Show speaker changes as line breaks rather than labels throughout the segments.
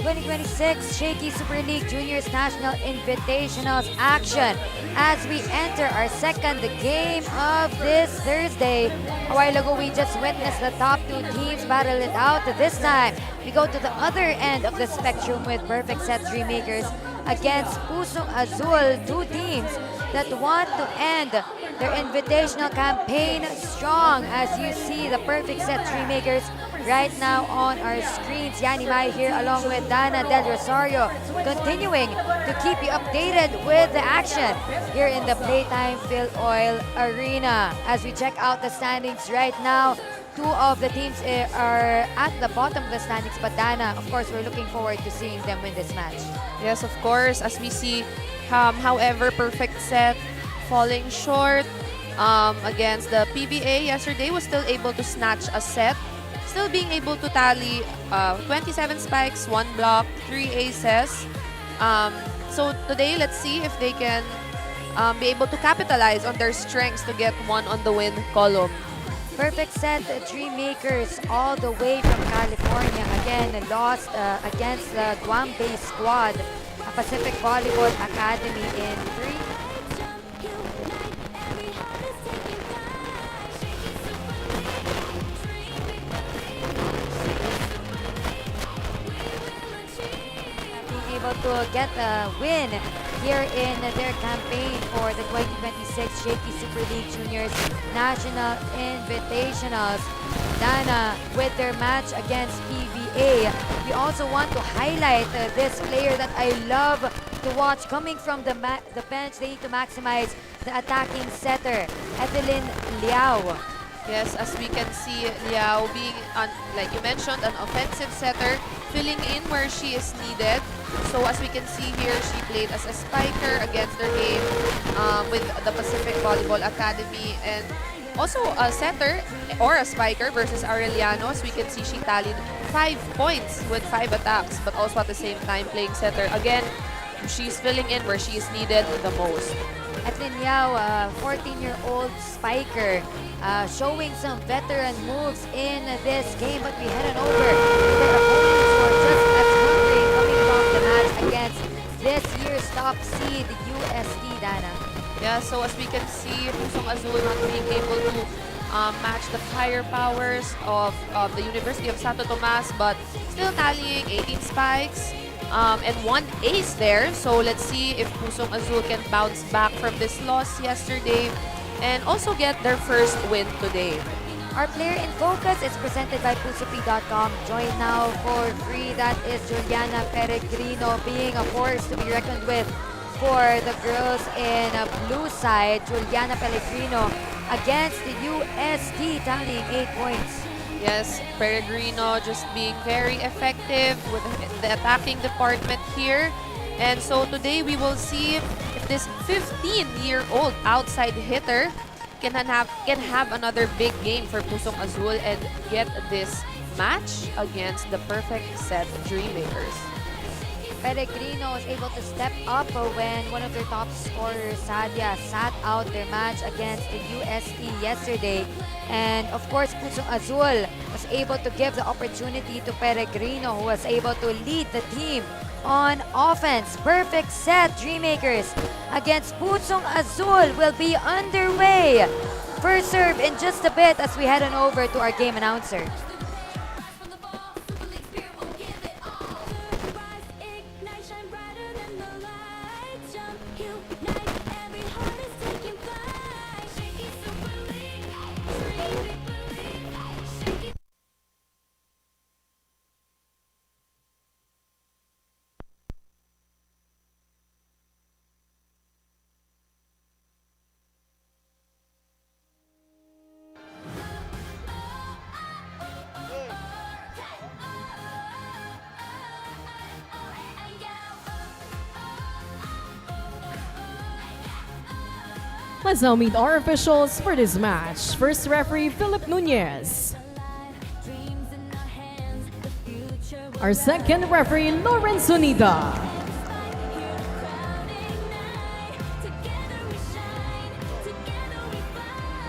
2026 Shakey Super League Juniors National Invitationals action as we enter our second game of this Thursday. A while ago, we just witnessed the top two teams battle it out. This time, we go to the other end of the spectrum with perfect set Dreammakers against Pusong Azul, two teams that want to end their invitational campaign strong. As you see, the perfect set Dreammakers right now on our screens. Yani Mai here along with Dana Del Rosario, continuing to keep you updated with the action here in the Playtime Phil Oil Arena. As we check out the standings right now, two of the teams are at the bottom of the standings, but Dana, of course, we're looking forward to seeing them win this match.
Yes, of course, as we see, however, perfect set falling short against the PBA yesterday, was still able to snatch a set, still being able to tally 27 spikes, 1 block, 3 aces. So today, let's see if they can be able to capitalize on their strengths to get one on the win column.
Perfect set Dreammakers all the way from California. Again, lost against the Guam-based squad, a Pacific Volleyball Academy in 3. Being able to get a win here in their campaign for the 2026 Shakey Super League Juniors National Invitationals. Dana, with their match against PBA, we also want to highlight this player that I love to watch coming from the bench. They need to maximize the attacking setter, Evelyn Liao.
Yes, as we can see, Liao being, like you mentioned, an offensive setter, filling in where she is needed. So as we can see here, she played as a spiker against their game with the Pacific Volleyball Academy, and also a setter or a spiker versus Aureliano. As we can see, she tallied 5 points with 5 attacks, but also at the same time playing setter. Again, she's filling in where she is needed the most.
Evelyn Liao, a 14-year-old spiker, showing some veteran moves in this game, but we head on over to their opponents who are just as hungry coming from the match against this year's top seed, USD, Dana.
Yeah, so as we can see, Pusong Azul not being able to match the firepowers of the University of Santo Tomas, but still tallying 18 spikes and 1 ace there. So let's see if Pusong Azul can bounce back from this loss yesterday and also get their first win today.
Our player in focus is presented by Pusopi.com. Join now for free. That is Juliana Peregrino, being a force to be reckoned with for the girls in blue side. Juliana Pellegrino against the USD, tallying 8 points.
Yes, Peregrino just being very effective with the attacking department here. And so today we will see if this 15-year-old outside hitter can have another big game for Pusong Azul and get this match against the perfect set Dreammakers.
Pellegrino was able to step up when one of their top scorers, Sadia, sat out their match against the UST yesterday. And of course, Pusong Azul was able to give the opportunity to Pellegrino, who was able to lead the team on offense. Perfect set Dreammakers against Pusong Azul will be underway. First serve in just a bit as we head on over to our game announcer.
Let's now meet our officials for this match. First referee, Philip Nunez. Our second referee, Lawrence Unida.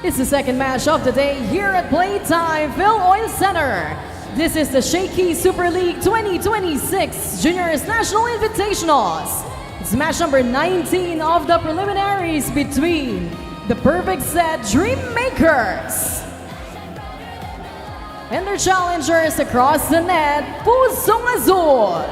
It's the second match of the day here at Playtime Phil Oil Center. This is the Shakey Super League 2026 Juniors National Invitationals. It's match number 19 of the preliminaries between the perfect set Dreammakers and their challengers across the net, Pusong Azul.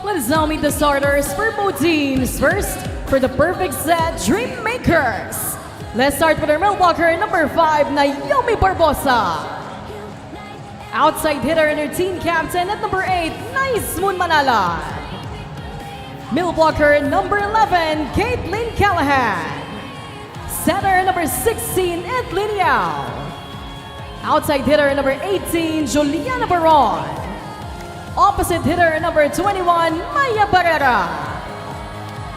Let's now meet the starters for both teams. First, for the perfect set, Dreammakers. Let's start with our middle-blocker, number 5, Naomi Barbosa. Outside hitter and her team captain at number 8, Nice Moon Manala. Middle-blocker, number 11, Caitlin Callahan. Setter, number 16, Edlin Yao. Outside hitter, number 18, Juliana Baron. Opposite hitter number 21, Maya Barrera.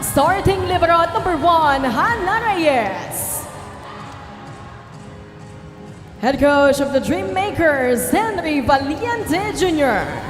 Starting libero at number 1, Hannah Reyes. Head coach of the Dreammakers, Henry Valiente Jr.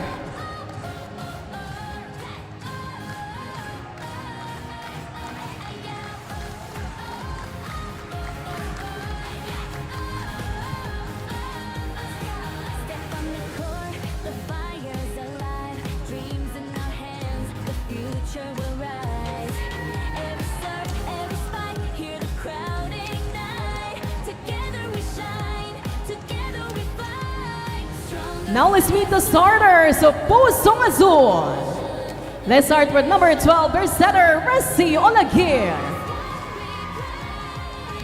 Now let's meet the starters of Pusong Azul. Let's start with number 12, their setter, Resi Olagir.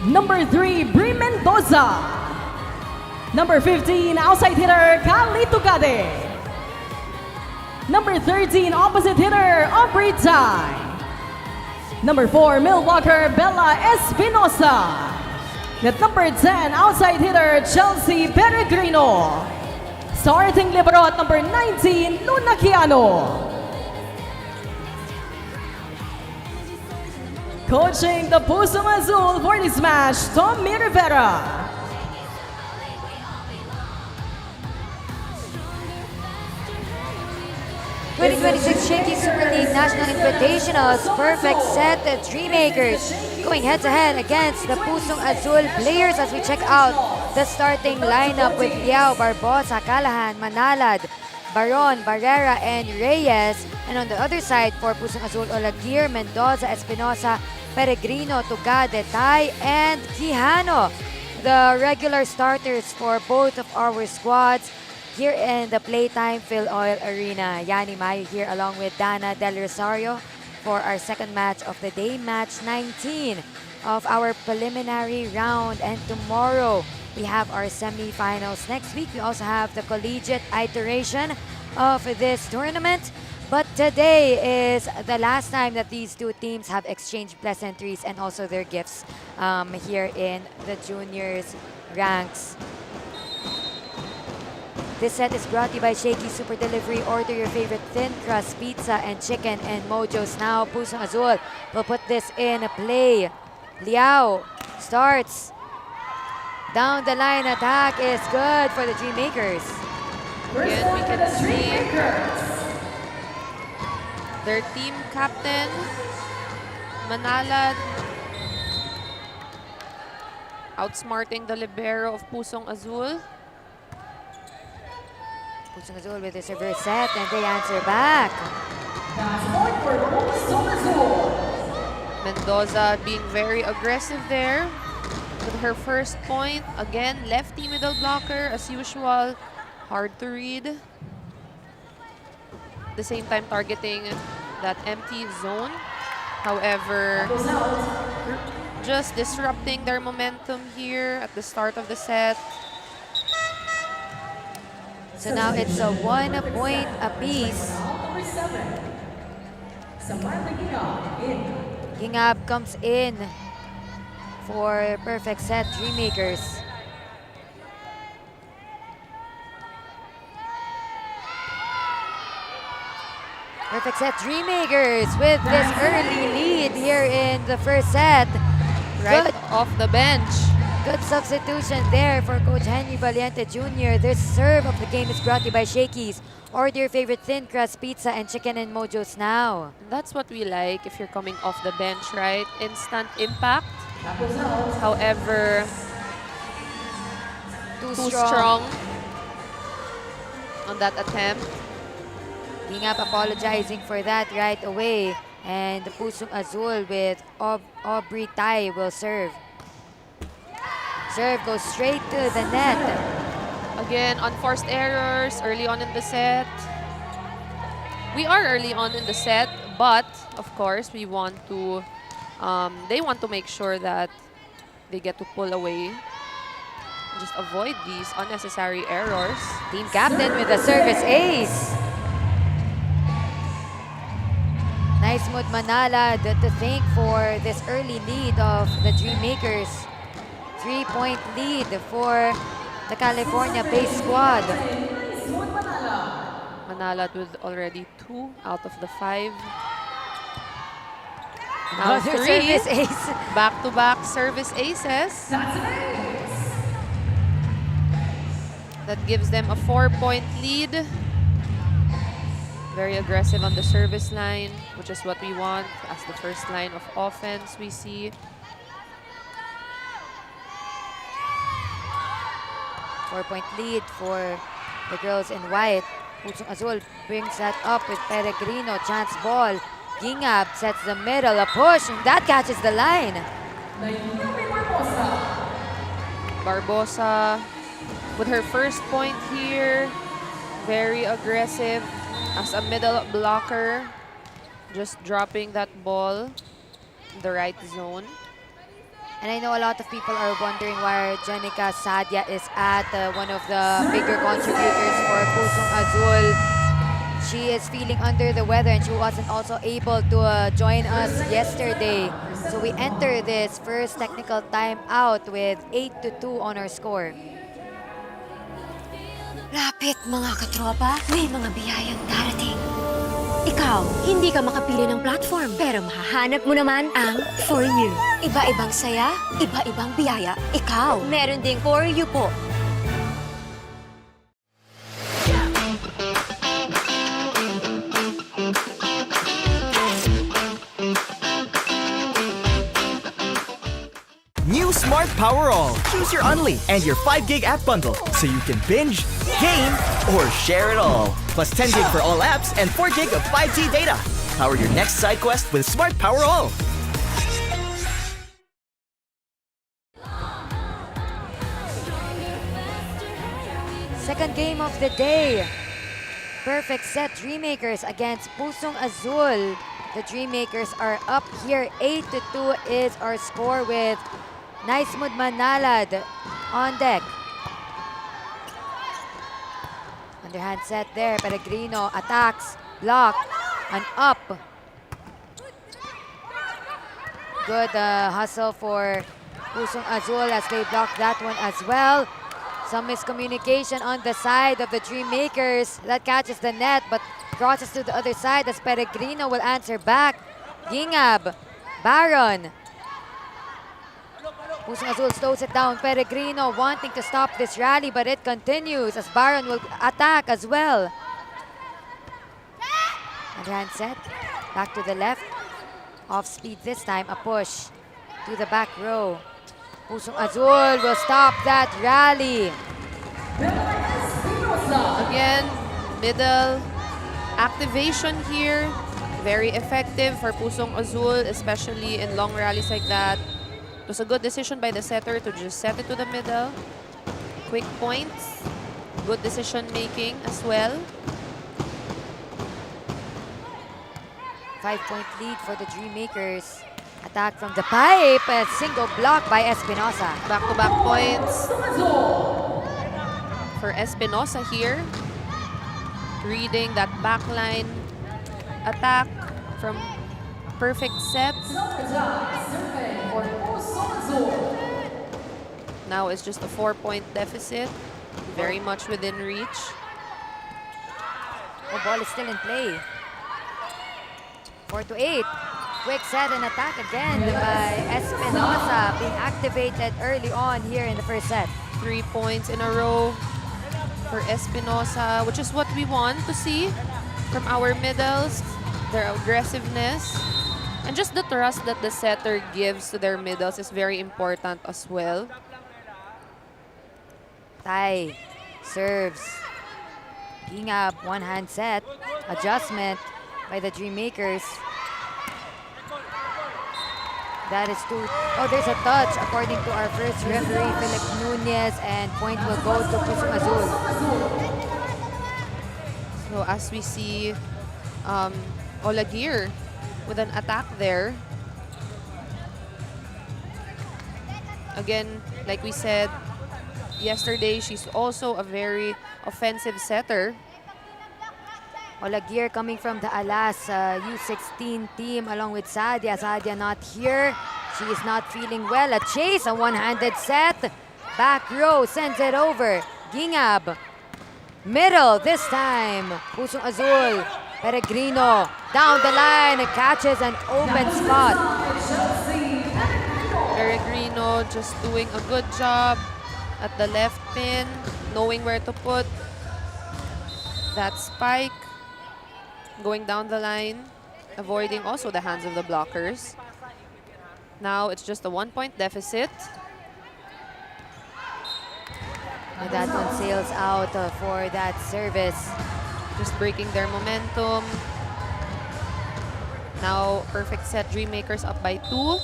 Number 3, Bri Mendoza. Number 15, outside hitter, Kali Tugade. Number 13, opposite hitter, Aubrey Tai. Number 4, middle-blocker, Bella Espinosa. At number 10, outside hitter, Chelsea Peregrino. Starting libero at number 19, Luna Kiano. Coaching the Pusong Azul for this match, Tommy Rivera.
2026 Shakey Super League National Invitationals perfect set Dreammakers going head-to-head against the Pusong Azul players as we check out the starting lineup with Liao, Barbosa, Callahan, Manalad, Baron, Barrera, and Reyes. And on the other side for Pusong Azul, Olagir, Mendoza, Espinosa, Peregrino, Tugade, Tai, and Quijano. The regular starters for both of our squads here in the Playtime Phil Oil Arena. Yani Mayo here along with Dana Del Rosario for our second match of the day, match 19 of our preliminary round. And tomorrow we have our semifinals. Next week we also have the collegiate iteration of this tournament. But today is the last time that these two teams have exchanged pleasantries and also their gifts here in the juniors ranks. This set is brought to you by Shakey Super Delivery. Order your favorite thin crust pizza and chicken and Mojo's now. Pusong Azul will put this in play. Liao starts. Down the line attack is good for the Dreammakers.
Again, we can see their team captain, Manalad, outsmarting the libero of Pusong Azul.
Pusong Azul with his reverse set and they answer back.
That's point for Pusong
Mendoza being very aggressive there with her first point. Again, lefty middle blocker as usual. Hard to read. At the same time targeting that empty zone. However, just disrupting their momentum here at the start of the set.
So now it's a 1 point apiece. Gingab comes in for perfect set Dreammakers. Perfect set Dreammakers with this early lead here in the first set.
Right
Good,
off the bench.
good substitution there for Coach Henry Valiente Jr. This serve of the game is brought to you by Shakey's. Order your favorite thin crust pizza and chicken and mojos now.
That's what we like if you're coming off the bench, right? Instant impact. However,
Too
too strong on that attempt.
Gingab apologizing for that right away. And the Pusong Azul with Aubrey Tai will serve. Serve goes straight to the net.
Again, unforced errors early on in the set. We are early on in the set, but of course we want to, they want to make sure that they get to pull away. Just avoid these unnecessary errors.
Team captain with a service ace. Nice mood Manala to thank for this early lead of the Dreammakers. 3-point lead for the California-based squad.
Manala with already 2 out of the 5. Now
Another
3.
service ace.
Back-to-back service aces. That gives them a 4-point lead. Very aggressive on the service line, which is what we want as the first line of offense we see.
4-point lead for the girls in white. Pusong Azul brings that up with Peregrino. Chance ball. Gingab sets the middle. A push, and that catches the line.
Barbosa with her first point here. Very aggressive as a middle blocker. Just dropping that ball in the right zone.
And I know a lot of people are wondering why Janica Sadia is at one of the bigger contributors for Pusong Azul. She is feeling under the weather and she wasn't also able to join us yesterday. So we enter this first technical timeout with 8-2 on our score.
Lapit mga katropa, may mga biyayang darating. Ikaw, hindi ka makapili ng platform, pero mahahanap mo naman ang For You. Iba-ibang saya, iba-ibang biyaya. Ikaw, meron ding For You po.
New Smart Power All. Choose your Unli and your 5 gig app bundle so you can binge, game, or share it all. Plus 10 gig for all apps and 4 gig of 5G data. Power your next side quest with Smart Power All.
Second game of the day. Perfect set Dreammakers against Pusong Azul. The Dreammakers are up here. 8-2 is our score with Nice Mood Manalad on deck. Underhand set there. Peregrino attacks, block, and up. Good hustle for Pusong Azul as they block that one as well. Some miscommunication on the side of the Dreammakers. That catches the net but crosses to the other side as Peregrino will answer back. Gingab, Baron. Pusong Azul slows it down. Peregrino wanting to stop this rally, but it continues as Baron will attack as well. Underhand set, back to the left. Off speed this time, a push to the back row. Pusong Azul will stop that rally.
Again, middle activation here Very effective for Pusong Azul, especially in long rallies like that. It was a good decision by the setter to just set it to the middle. Quick points. Good decision making as well.
5-point lead for the Dreammakers. Attack from the pipe. A single block by Espinosa.
Back-to-back points for Espinosa here. Reading that backline attack from perfect set. Now it's just a 4-point deficit. Very much within reach.
The ball is still in play. 4-8. Quick set and attack again by Espinosa, being activated early on here in the first set.
3 points in a row for Espinosa, which is what we want to see from our middles. Their aggressiveness and just the trust that the setter gives to their middles is very important as well.
Tai serves. Gingab, one-hand set. Adjustment by the Dreammakers. That is two. Oh, there's a touch according to our first referee, Philip Nunez, and point will go to Pusong Azul.
So as we see Olagir with an attack there. Again, like we said yesterday, she's also a very offensive setter.
Olagir coming from the Alas U16 team along with Sadia. Sadia not here. She is not feeling well. A chase, a one-handed set. Back row sends it over. Gingab. Middle this time. Pusong Azul. Peregrino down the line and catches an open spot.
Peregrino just doing a good job at the left pin, knowing where to put that spike. Going down the line, avoiding also the hands of the blockers. Now it's just a 1-point deficit.
And that one sails out for that service.
Just breaking their momentum. Now perfect set, Dreammakers up by 2.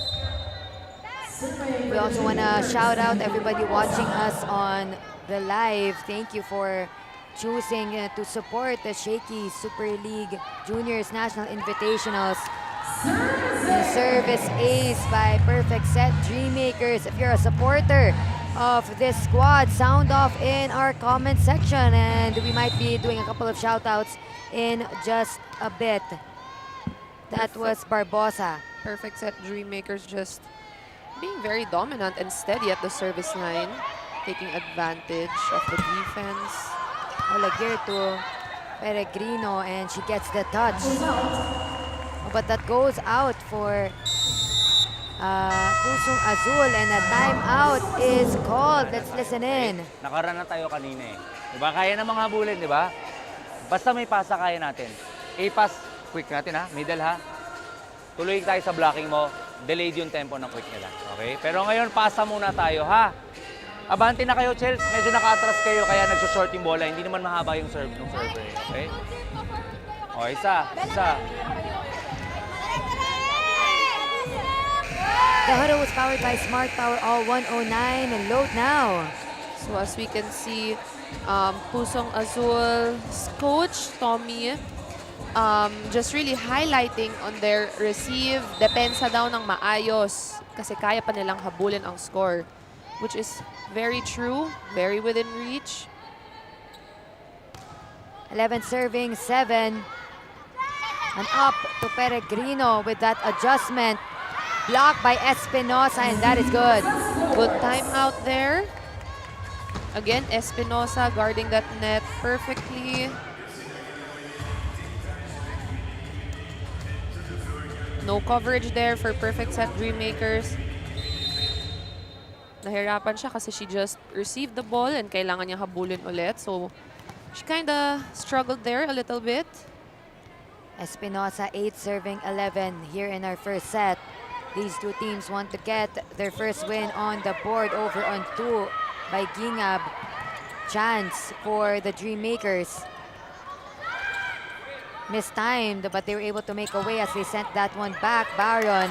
We also want to shout out everybody watching us on the live. Thank you for choosing to support the Shakey Super League Juniors National Invitationals. The service ace by perfect set Dreammakers. If you're a supporter of this squad, sound off in our comment section and we might be doing a couple of shout outs in just a bit. That was Barbosa.
Perfect set, Dreammakers just being very dominant and steady at the service line, taking advantage of the defense.
Olagir to Peregrino and she gets the touch. But that goes out for Pusong Azul and a timeout is called. Let's listen in.
Nakaraan na tayo kanina eh. Diba? Kaya namang habulin, di ba? Basta may pasa kaya natin. A-pass, quick natin ha, middle ha. Tuloy tayo sa blocking mo, delayed yung tempo ng quick nila. Okay? Pero ngayon, pasa muna tayo ha. Abante na kayo, Chels. Medyo naka-atras kayo kaya nagsushort yung bola. Hindi naman mahaba yung serve ng server. Okay? O, isa.
The huddle was powered by Smart Power All 109 and load now.
So as we can see, Pusong Azul's coach, Tommy, just really highlighting on their receive. Depensa daw ng maayos kasi kaya pa nilang habulin ang score. Which is very true, very within reach.
11 serving, 7. And up to Peregrino with that adjustment. Blocked by Espinosa and that is good.
Good timeout there. Again, Espinosa guarding that net perfectly. No coverage there for perfect set Dreammakers. Nahirapan siya kasi she just received the ball and kailangan niya habulin ulit. So, she kinda struggled there a little bit.
Espinosa 8 serving 11 here in our first set. These two teams want to get their first win on the board over on 2 by Gingab. Chance for the Dreammakers. mistimed, but they were able to make a way as they sent that one back. Baron,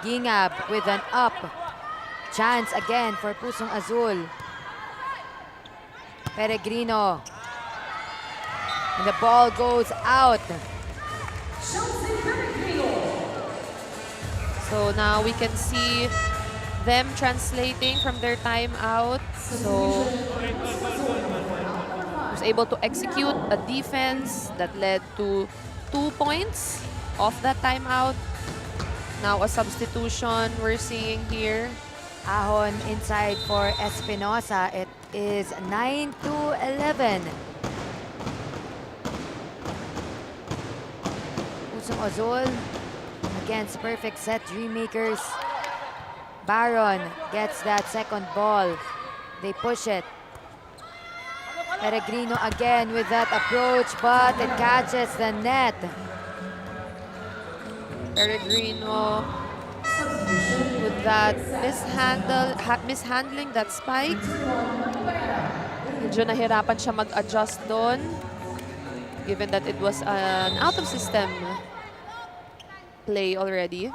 Gingab with an up. Chance again for Pusong Azul. Peregrino. And the ball goes out.
So now we can see them translating from their timeout. So was able to execute a defense that led to 2 points off that timeout. Now a substitution we're seeing here.
Ahon inside for Espinosa. It is 9-11. Pusong Azul against perfect set Dreammakers. Baron gets that second ball. They push it. Peregrino again with that approach, but it catches the net.
Peregrino with that mishandling that spike. Medyo nahirapan siya mag-adjust doon, given that it was an out-of-system play already.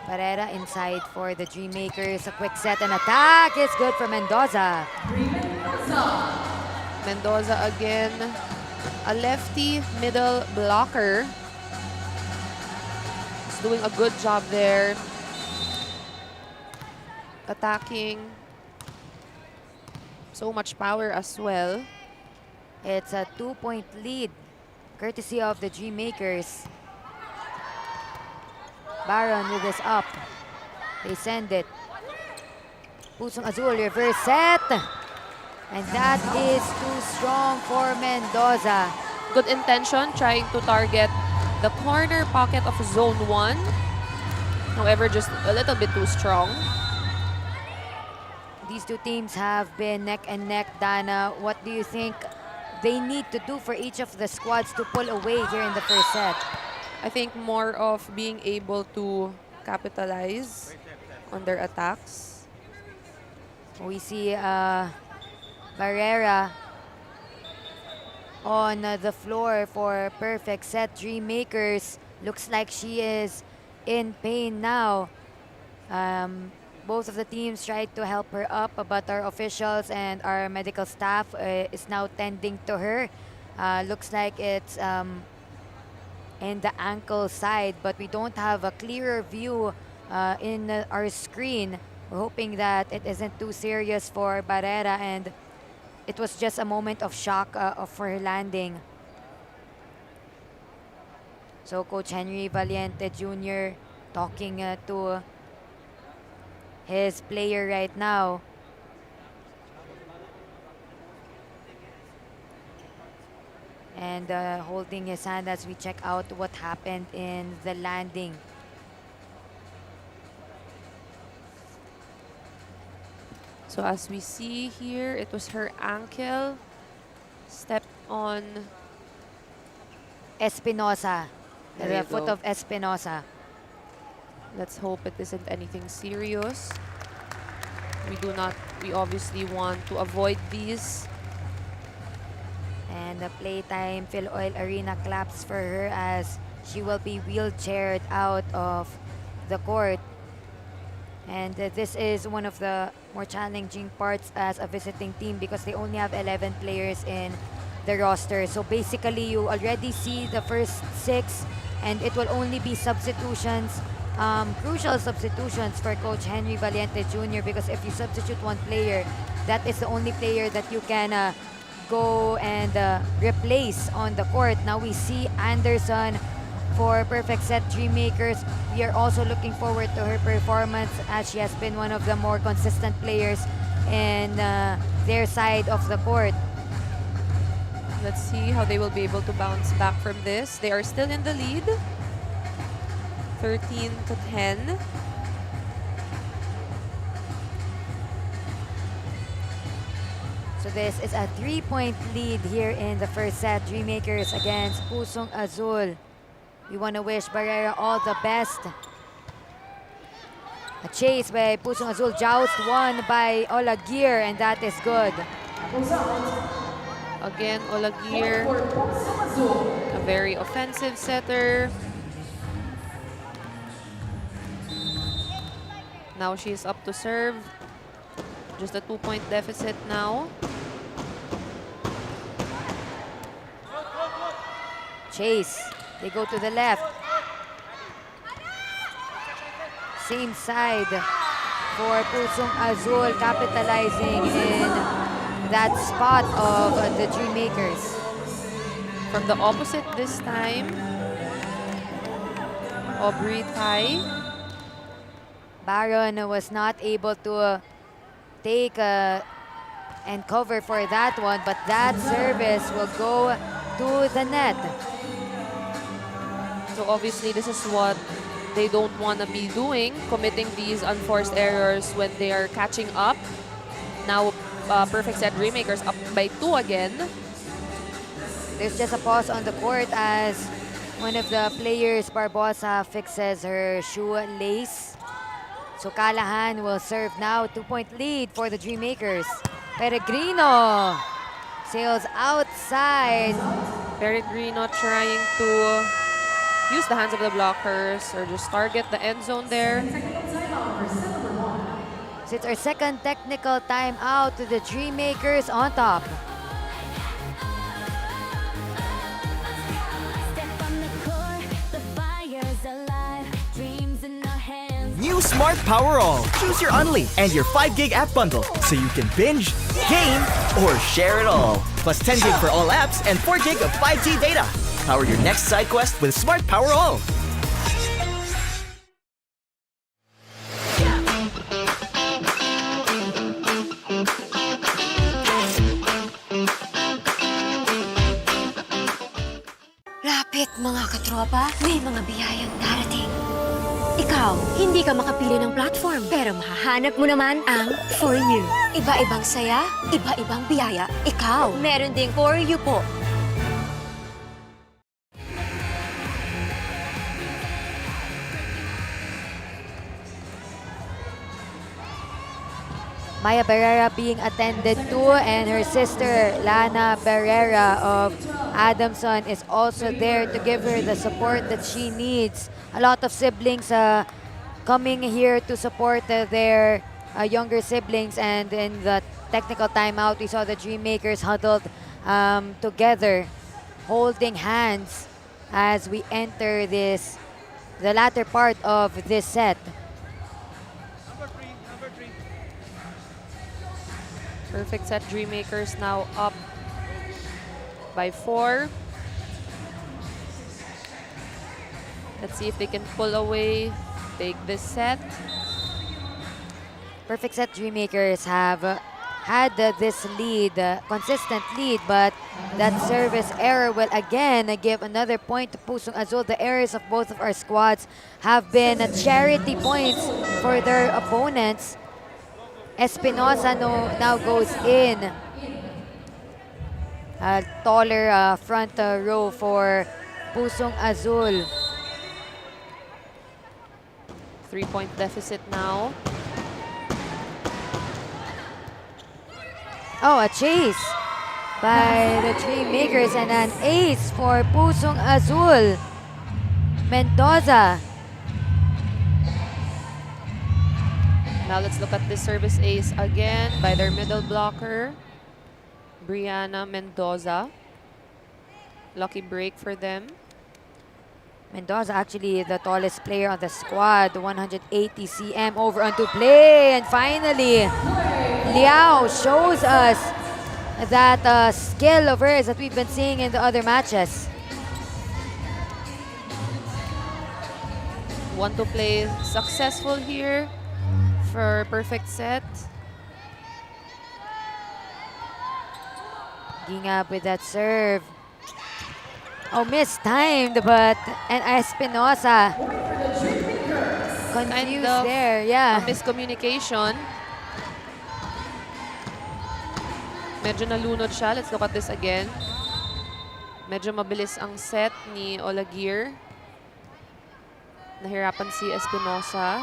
Barrera inside for the Dreammakers. A quick set and attack is good for Mendoza.
Mendoza again, a lefty middle blocker. He's doing a good job there. Attacking. So much power as well.
It's a 2-point lead, courtesy of the Dreammakers. Baron with his up. They send it. Pusong Azul, reverse set. And that is too strong for Mendoza.
Good intention, trying to target the corner pocket of zone 1. However, just a little bit too strong.
These two teams have been neck and neck, Dana. What do you think they need to do for each of the squads to pull away here in the first set?
I think more of being able to capitalize on their attacks.
We see Barrera on the floor for perfect set. Dreammakers looks like she is in pain now. Both of the teams tried to help her up, but our officials and our medical staff is now tending to her. Looks like it's in the ankle side, but we don't have a clearer view in our screen. We're hoping that it isn't too serious for Barrera and it was just a moment of shock for her landing. So Coach Henry Valiente Jr. talking to his player right now. And holding his hand as we check out what happened in the landing.
So as we see here, it was her ankle. Stepped on.
Espinosa.
There
The
you
foot
go.
of Espinosa.
Let's hope it isn't anything serious. We obviously want to avoid these.
And the playtime Phil Oil Arena claps for her as she will be wheelchaired out of the court. And this is one of the more challenging parts as a visiting team because they only have 11 players in the roster. So basically, you already see the first 6 and it will only be substitutions, crucial substitutions for Coach Henry Valiente Jr. because if you substitute one player, that is the only player that you can go and replace on the court. Now we see Anderson for perfect set Dreammakers. We are also looking forward to her performance as she has been one of the more consistent players in their side of the court.
Let's see how they will be able to bounce back from this. They are still in the lead. 13-10.
So this is a 3-point lead here in the first set. Dreammakers against Pusong Azul. We want to wish Barrera all the best. A chase by Pusong Azul. Joust won by Olagir, and that is good.
Again, Olagir, a very offensive setter. Now she's up to serve. Just a 2-point deficit now.
Chase, they go to the left. Same side for Pusong Azul, capitalizing in that spot of the Dreammakers.
From the opposite this time, Aubrey Tai.
Baron was not able to take and cover for that one, but that service will go to the net.
So obviously this is what they don't want to be doing, committing these unforced errors when they are catching up. Now perfect set Dreammakers up by 2 again.
There's just a pause on the court as one of the players, Barbosa, fixes her shoelace. So Callahan will serve now. 2-point lead for the Dreammakers. Peregrino sails outside.
Peregrino trying to use the hands of the blockers or just target the end zone there.
So it's our second technical timeout to the Dreammakers on top.
New Smart Power All. Choose your Unli and your 5 gig app bundle so you can binge, game, or share it all. Plus 10 gig for all apps and 4 gig of 5G data. Power your next side quest with Smart Power All.
Lapit mga katropa, may mga biyayang darating. Ikaw, hindi ka makapili ng platform, pero mahahanap mo naman ang For You. Iba-ibang saya, iba-ibang biyaya. Ikaw, meron ding For You po.
Maya Barrera being attended to, and her sister Lana Barrera of Adamson is also there to give her the support that she needs. A lot of siblings coming here to support their younger siblings, and in the technical timeout, we saw the Dreammakers huddled together, holding hands as we enter the latter part of this set.
Perfect set Dreammakers now up by 4. Let's see if they can pull away, take this set.
Perfect set Dreammakers have had this lead, consistent lead, but that service error will again give another point to Pusong Azul. The errors of both of our squads have been charity points for their opponents. Espinosa now goes in. A taller front row for Pusong Azul.
3-point deficit now.
Oh, a chase by the Dreammakers and an ace for Pusong Azul. Mendoza.
Now let's look at this service ace again by their middle blocker, Brianna Mendoza. Lucky break for them.
Mendoza actually the tallest player on the squad, 180 cm over onto play. And finally, Liao shows us that skill of hers that we've been seeing in the other matches.
Want to play successful here for perfect set.
Ginga with that serve. Oh, mistimed, but and Espinosa confused
of
there. Yeah.
A miscommunication. Medyo nalunod siya. Let's look at this again. Medyo mabilis ang set ni Olagir. Nahirapan si Espinosa.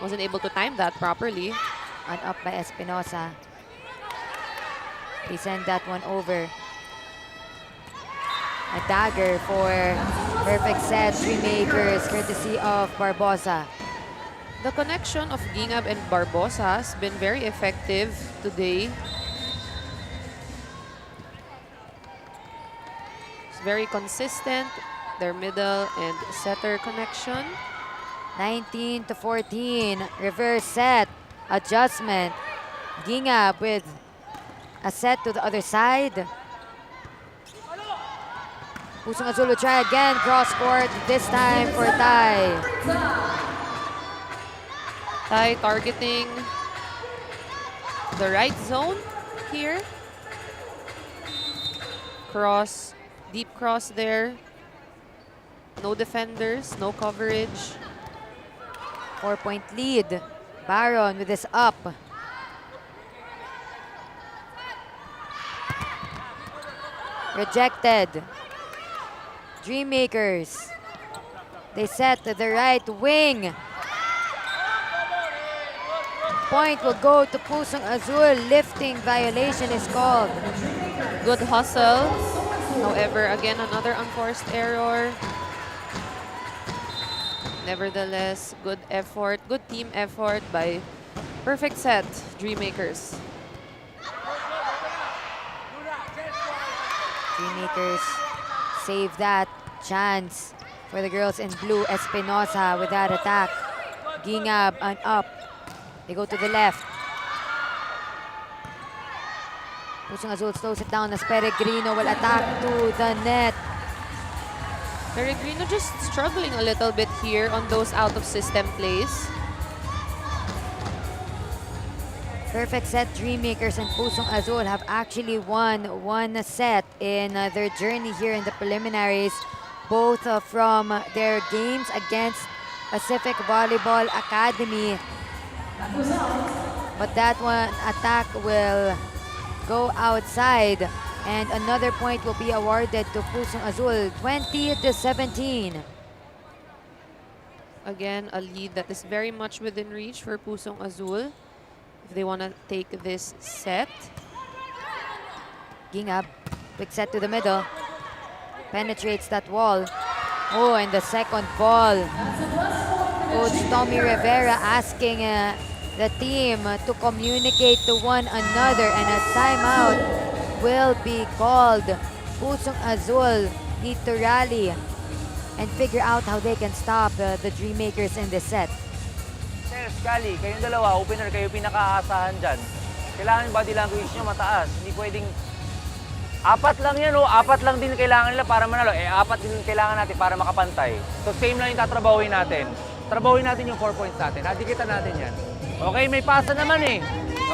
Wasn't able to time that properly.
And up by Espinosa. They send that one over. A dagger for perfect set. Dreammakers courtesy of Barbosa.
The connection of Gingab and Barbosa has been very effective today. It's very consistent, their middle and setter connection.
19-14. Reverse set. Adjustment. Gingab with a set to the other side. Pusong Azul will try again. Cross court, this time for Tai.
Tai targeting the right zone here. Cross, deep cross there. No defenders, no coverage.
4-point lead. Baron with his up. Rejected. Dreammakers. They set to the right wing. Point will go to Pusong Azul. Lifting violation is called.
Good hustle. However, again, another unforced error. Nevertheless, good effort, good team effort by perfect set, Dreammakers.
Dreammakers save that chance for the girls in blue. Espinosa with that attack. Gingab on up. They go to the left. Pusong Azul slows it down as Peregrino will attack to the net.
Peregrino just struggling a little bit here on those out-of-system plays.
Perfect set. Dreammakers and Pusong Azul have actually won one set in their journey here in the preliminaries, both from their games against Pacific Volleyball Academy. But that one attack will go outside, and another point will be awarded to Pusong Azul, 20-17.
Again, a lead that is very much within reach for Pusong Azul if they want to take this set.
Gingab, quick set to the middle. Penetrates that wall. Oh, and the second ball. Coach Tommy Rivera asking the team to communicate to one another, and a timeout will be called. Pusong Azul need to rally and figure out how they can stop the Dreammakers in this set.
Sir, Scally, kayong dalawa, opener, kayo pinaka-aasahan dyan. Kailangan yung body language nyo mataas. Hindi pwedeng... Apat lang yan, oh. Apat lang din kailangan nila para manalo. Apat din kailangan natin para makapantay. So, same lang yung tatrabahuin natin. Trabahuin natin yung 4 points natin. Hadikitan natin yan. Okay, may pasa naman eh.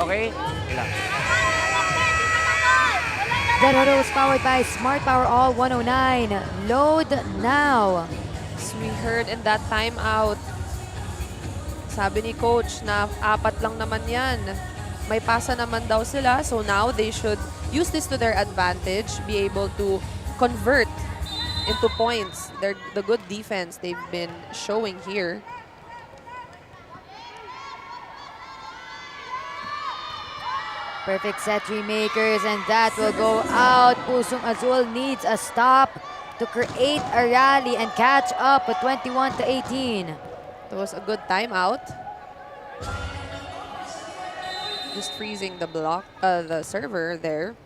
Okay? Ilang.
That auto is powered by Smart Power All 109. Load now.
As we heard in that timeout, sabi ni Coach na apat lang naman yan. May pasa naman daw sila, so now they should use this to their advantage, be able to convert into points. The good defense they've been showing here.
Perfect set, Dreammakers, and that will go out. Pusong Azul needs a stop to create a rally and catch up at 21-18.
It was a good timeout. Just freezing the block, the server there.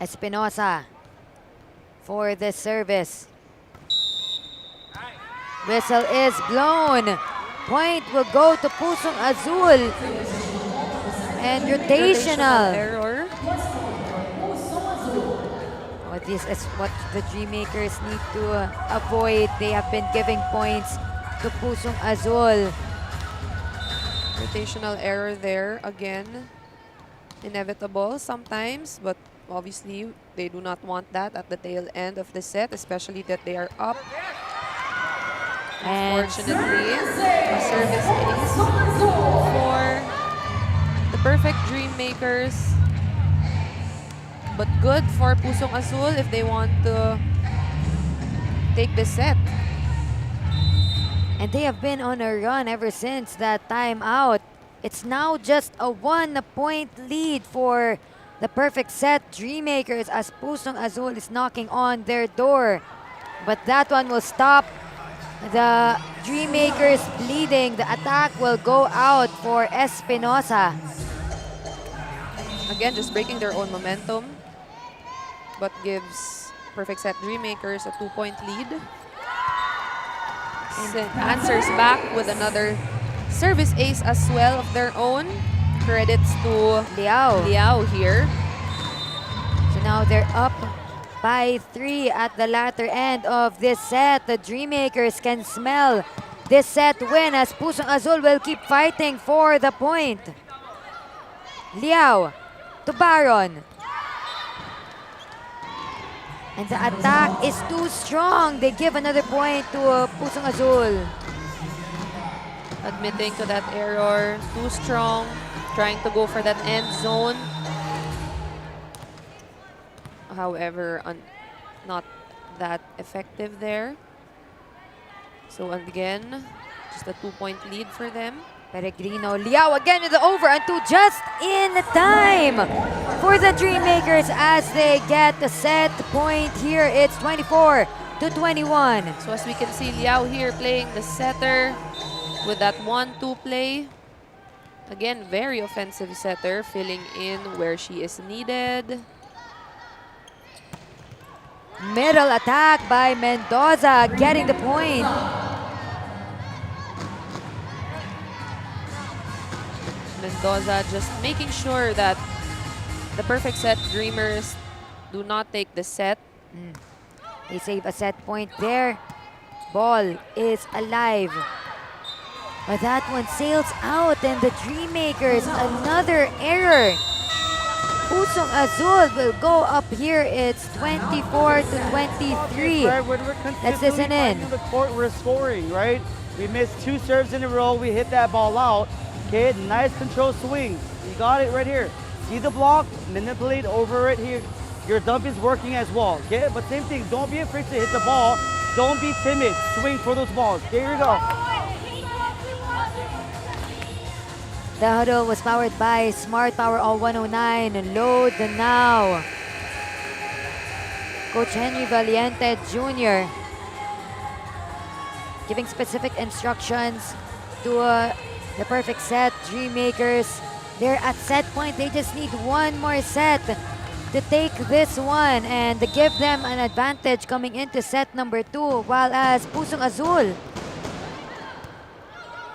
Espinosa for the service. Whistle is blown. Point will go to Pusong Azul. And rotational.
Error.
Oh, this is what the Dreammakers need to avoid. They have been giving points to Pusong Azul.
Rotational error there again. Inevitable sometimes, but obviously they do not want that at the tail end of the set, especially that they are up.
And
Unfortunately, a service ace for the perfect Dreammakers. But good for Pusong Azul if they want to take this set.
And they have been on a run ever since that timeout. It's now just a 1-point lead for the perfect set Dreammakers as Pusong Azul is knocking on their door. But that one will stop the Dreammakers bleeding. The attack will go out for Espinosa.
Again, just breaking their own momentum, but gives perfect set Dreammakers a 2-point lead. Answers back with another service ace as well of their own. Credits to Liao here.
So now they're up by 3 at the latter end of this set. The Dreammakers can smell this set win as Pusong Azul will keep fighting for the point. Liao to Baron. And the attack is too strong. They give another point to Pusong Azul.
Admitting to that error, too strong, trying to go for that end zone. However, not that effective there. So again, just a 2-point lead for them.
Peregrino, Liao again with the over and 2 just in time for the Dreammakers as they get the set point here. It's 24-21.
So as we can see, Liao here playing the setter with that 1-2 play. Again, very offensive setter, filling in where she is needed.
Middle attack by Mendoza, getting the point.
Mendoza just making sure that the perfect set Dreamers do not take the set.
They save a set point there. Ball is alive. But that one sails out and the Dreammakers, another error. Pusong Azul will go up here. It's 24-23.
Right, we're
Let's listen in.
The court, we're scoring, right? We missed 2 serves in a row. We hit that ball out. Okay, nice control swing. You got it right here. See the block, manipulate over it here. Your dump is working as well, okay? But same thing, don't be afraid to hit the ball. Don't be timid. Swing for those balls. Here we go.
The huddle was powered by Smart Power All 109. Load now. Coach Henry Valiente Jr. giving specific instructions to the perfect set Dreammakers. They're at set point. They just need one more set to take this one and to give them an advantage coming into set number 2. While as Pusong Azul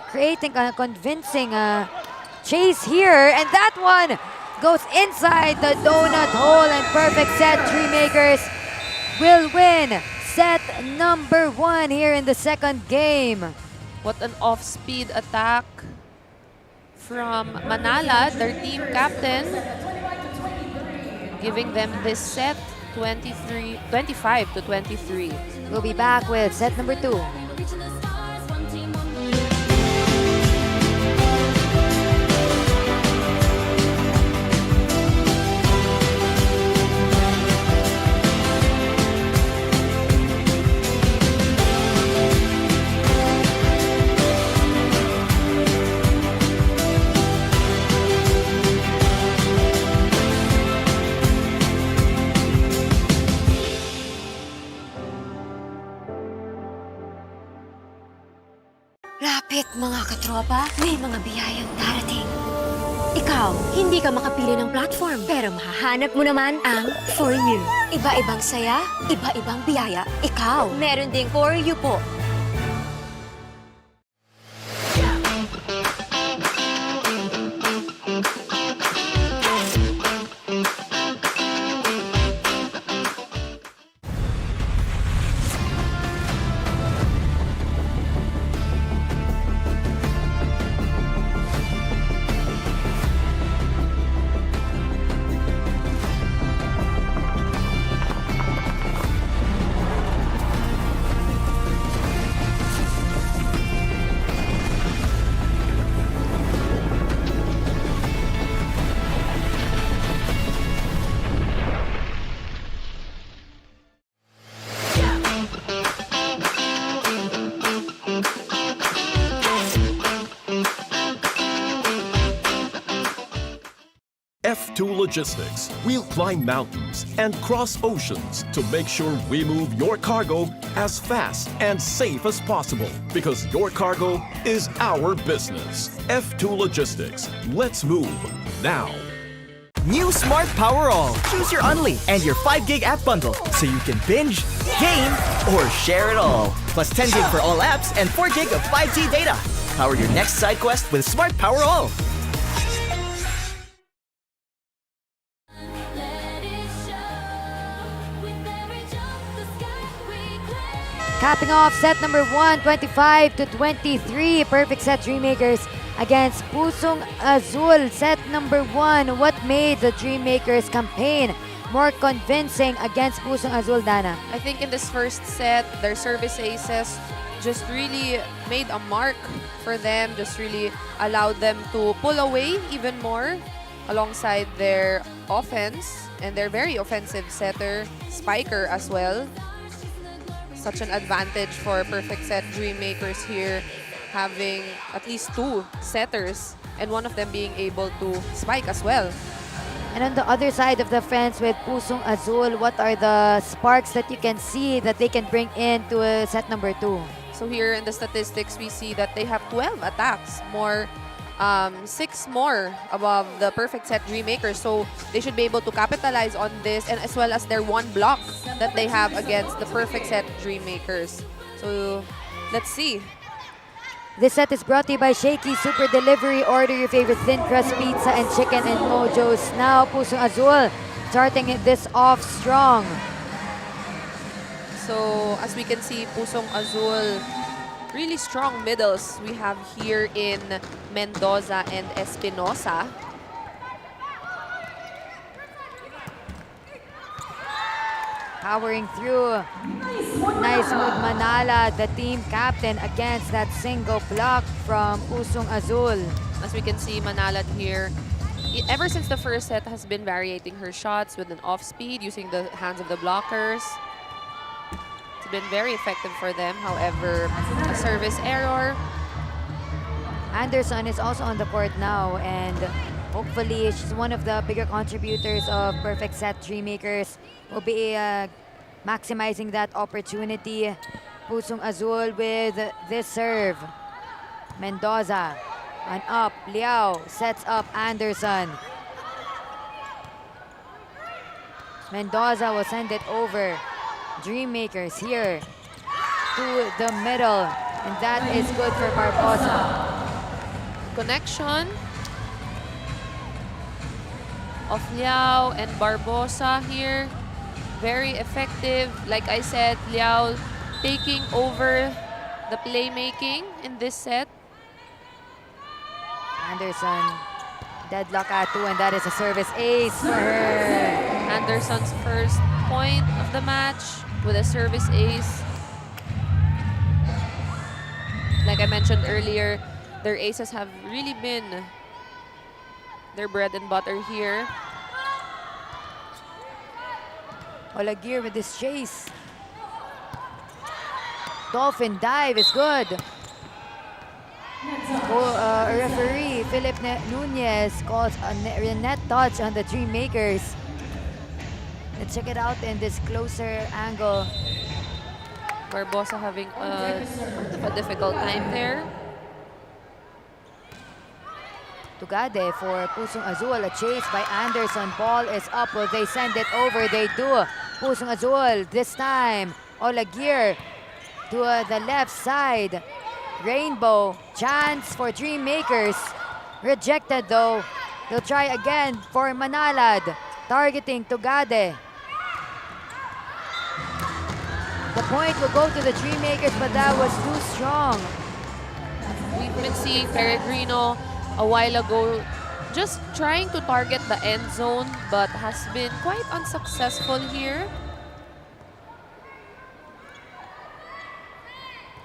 creating a convincing chase here, and that one goes inside the donut hole, and perfect set Dreammakers will win set number 1 here in the second game.
What an off-speed attack from Manala, their team captain, giving them this set 25-23.
We'll be back with set number 2.
Lapit mga katropa, may mga biyayang darating. Ikaw, hindi ka makapili ng platform, pero mahahanap mo naman ang For You. Iba-ibang saya, iba-ibang biyaya. Ikaw, meron ding For You po.
F2 Logistics. We'll climb mountains and cross oceans to make sure we move your cargo as fast and safe as possible, because your cargo is our business. F2 Logistics. Let's move now.
New Smart Power All. Choose your Unli and your 5 gig app bundle so you can binge, game, or share it all. Plus 10 gig for all apps and 4 gig of 5G data. Power your next side quest with Smart Power All.
Capping off set number 1, 25-23. Perfect set Dreammakers against Pusong Azul. Set number 1. What made the Dreammakers campaign more convincing against Pusong Azul, Dana?
I think in this first set, their service aces just really made a mark for them, just really allowed them to pull away even more alongside their offense and their very offensive setter, Spiker as well. Such an advantage for perfect set Dreammakers here, having at least 2 setters and one of them being able to spike as well.
And on the other side of the fence with Pusong Azul, what are the sparks that you can see that they can bring into set number 2?
So here in the statistics, we see that they have 12 attacks, more 6 more above the perfect set Dreammakers. So they should be able to capitalize on this, and as well as their 1 block that they have against the perfect set Dreammakers. So let's see.
This set is brought to you by Shakey Super Delivery. Order your favorite thin crust pizza and chicken and mojos. Now Pusong Azul starting this off strong.
So as we can see, Pusong Azul, really strong middles we have here in Mendoza and Espinosa.
Powering through. Nice move, Manala, the team captain, against that single block from Pusong Azul.
As we can see, Manala here, ever since the first set, has been varying her shots with an off speed using the hands of the blockers. It's been very effective for them. However, a service error.
Anderson is also on the court now, and hopefully she's one of the bigger contributors of perfect set Dreammakers. Will be maximizing that opportunity. Pusong Azul with this serve. Mendoza on up. Liao sets up Anderson. Mendoza will send it over. Dreammakers here to the middle, and that is good for Barbosa.
Connection of Liao and Barbosa here. Very effective. Like I said, Liao taking over the playmaking in this set.
Anderson, deadlock at 2, and that is a service ace for her.
Anderson's first point of the match with a service ace. Like I mentioned earlier, their aces have really been their bread and butter here.
Olaguir with this chase. Dolphin dive is good. Referee Philip Nunez calls a net touch on the Dreammakers. Let's check it out in this closer angle.
Barbosa having a difficult time there.
Tugade for Pusong Azul. A chase by Anderson. Ball is up. Will they send it over? They do. Pusong Azul this time. Olaguir to the left side. Rainbow. Chance for Dreammakers. Rejected though. They'll try again for Manalad. Targeting Tugade. The point will go to the Dreammakers, but that was too strong.
We've been seeing Peregrino a while ago just trying to target the end zone, but has been quite unsuccessful here.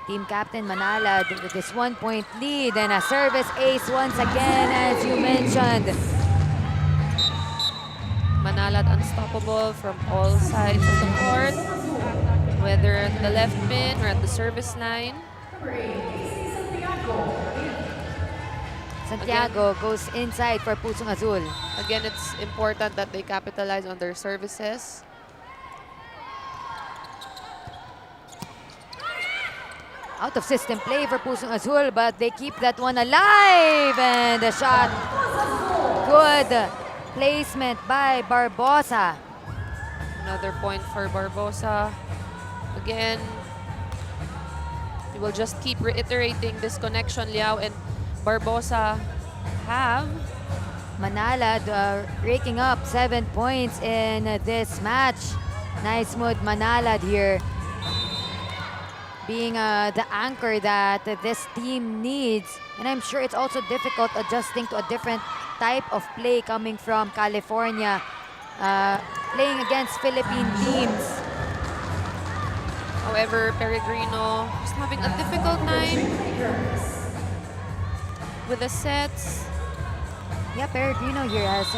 Team captain Manalad with this 1-point lead and a service ace once again, as you mentioned.
Manalad unstoppable from all sides of the court, whether at the left pin or at the service line.
Santiago goes inside for Pusong Azul.
Again, it's important that they capitalize on their services.
Out of system play for Pusong Azul, but they keep that one alive. And the shot, good placement by Barbosa.
Another point for Barbosa. Again, we will just keep reiterating this connection Liao and Barbosa have.
Manalad raking up 7 points in this match. Nice move, Manalad here. Being the anchor that this team needs. And I'm sure it's also difficult adjusting to a different type of play coming from California. Playing against Philippine teams.
However, Peregrino is having a difficult time with the sets.
Yeah, Peregrino here has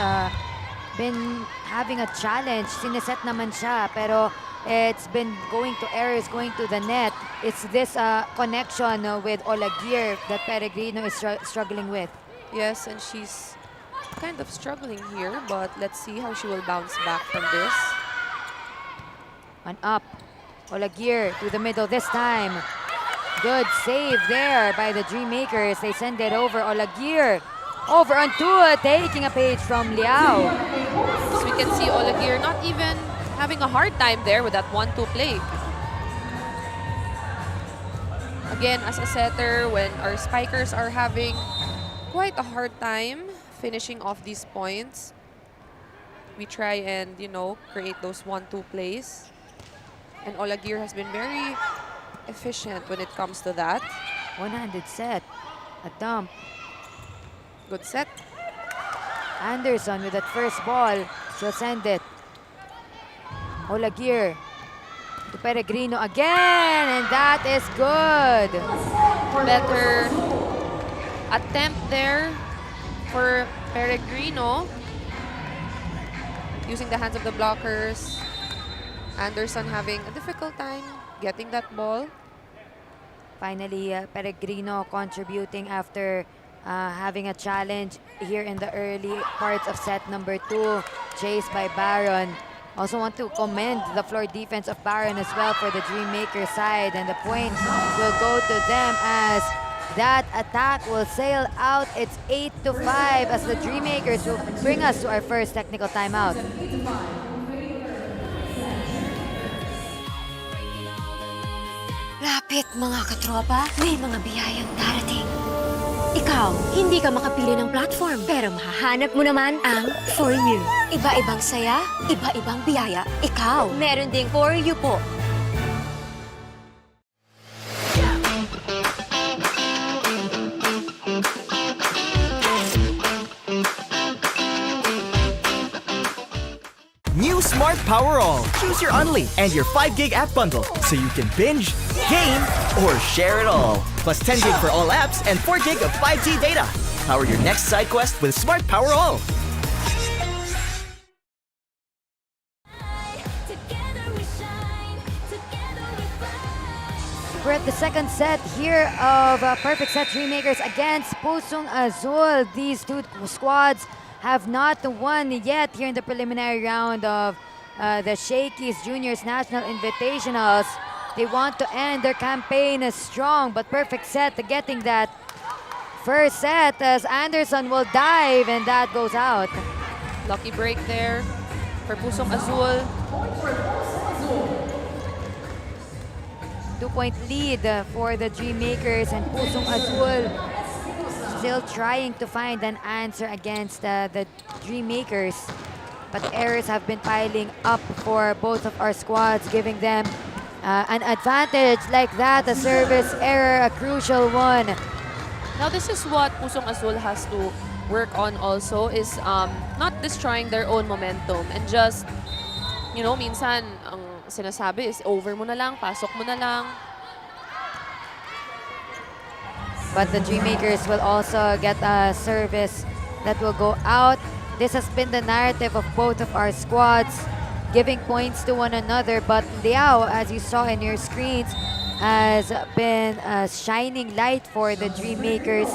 been having a challenge. Sineset naman siya, pero it's been going to errors, going to the net. It's this connection with Olaguer that Peregrino is struggling with.
Yes, and she's kind of struggling here, but let's see how she will bounce back from this.
One up. Olaguer to the middle this time. Good save there by the Dreammakers. They send it over. Olaguer over on Tua, taking a page from Liao.
So we can see Olaguer not even having a hard time there with that 1-2 play. Again, as a setter, when our spikers are having quite a hard time finishing off these points, we try and, you know, create those 1-2 plays. And Olaguer has been very efficient when it comes to that.
One-handed set. A dump.
Good set.
Anderson with that first ball. She'll send it. Olaguer to Peregrino again. And that is good.
Better attempt there for Peregrino. Using the hands of the blockers. Anderson having a difficult time getting that ball.
Finally, Peregrino contributing after having a challenge here in the early parts of set number 2, chased by Baron. Also want to commend the floor defense of Baron as well for the Dreammaker side, and the point will go to them as that attack will sail out. It's 8-5 as the Dreammakers will bring us to our first technical timeout.
Lapit mga katropa, may mga biyayang darating. Ikaw, hindi ka makapili ng platform, pero mahahanap mo naman ang For You. Iba-ibang saya, iba-ibang biyaya. Ikaw, meron ding For You po.
New Smart Power All. Choose your Unli and your 5 gig app bundle so you can binge, game, or share it all. Plus 10 gig for all apps and 4 gig of 5G data. Power your next side quest with Smart Power All.
We're at the second set here of Perfect Set Dreammakers against Pusong Azul. These two squads have not won yet here in the preliminary round of the Shakey's Juniors National Invitationals. They want to end their campaign strong, but Perfect Set getting that first set as Anderson will dive and that goes out.
Lucky break there for Pusong Azul.
2-point lead for the Dreammakers, and Pusong Azul still trying to find an answer against the Dreammakers. But errors have been piling up for both of our squads, giving them an advantage like that, a service error, a crucial one.
Now this is what Pusong Azul has to work on also, is not destroying their own momentum and just, you know, minsan ang sinasabi is over mo na lang, pasok mo na lang.
But the Dreammakers will also get a service that will go out. This has been the narrative of both of our squads, giving points to one another. But Liao, as you saw in your screens, has been a shining light for the Dreammakers.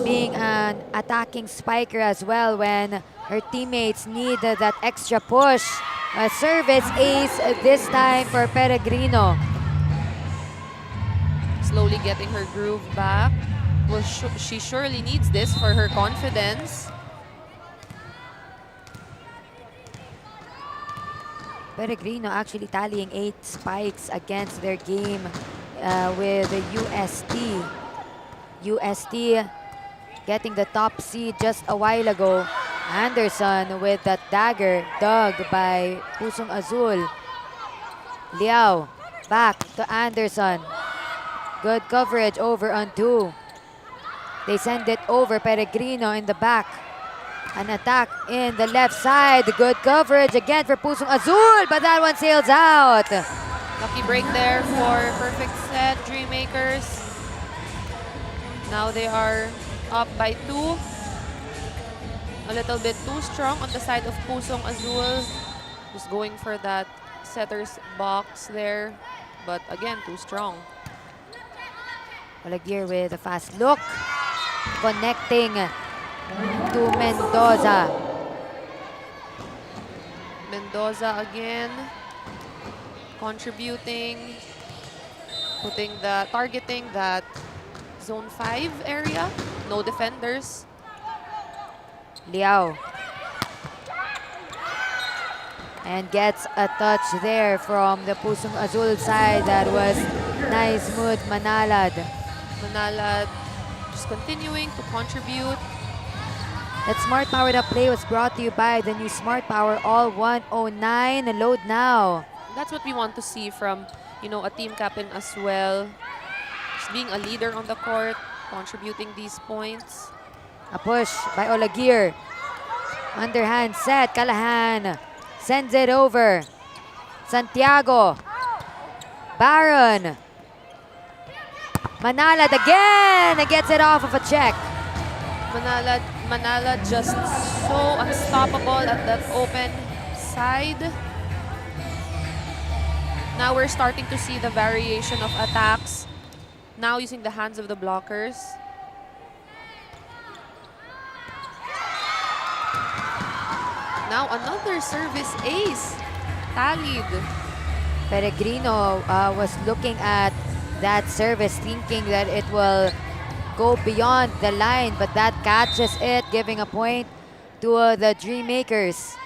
being an attacking spiker as well when her teammates need that extra push. A service ace this time for Peregrino.
Slowly getting her groove back. Well, she surely needs this for her confidence.
Peregrino actually tallying 8 spikes against their game with the UST. UST getting the top seed just a while ago. Anderson with that dagger dug by Pusong Azul. Liao back to Anderson. Good coverage over on 2. They send it over Peregrino in the back. An attack in the left side. Good coverage again for Pusong Azul, but that one sails out.
Lucky break there for perfect set, Dreammakers. Now they are up by 2. A little bit too strong on the side of Pusong Azul. Just going for that setter's box there. But again, too strong.
Olaguer with a fast look. Connecting to Mendoza.
Mendoza again. Contributing. Targeting that zone 5 area. No defenders.
Liao. And gets a touch there from the Pusong Azul side. That was nice move, Manalad.
Manalad just continuing to contribute.
That Smart Power Up play was brought to you by the new Smart Power All 109. Load now.
That's what we want to see from, a team captain as well. Just being a leader on the court, contributing these points.
A push by Olaguer. Underhand set. Callahan sends it over. Santiago. Baron. Manalad again. Gets it off of a check.
Manalad just so unstoppable at that open side. Now we're starting to see the variation of attacks. Now using the hands of the blockers. Now another service ace. Tallied.
Peregrino was looking at that service thinking that it will go beyond the line, but that catches it, giving a point to the Dreammakers.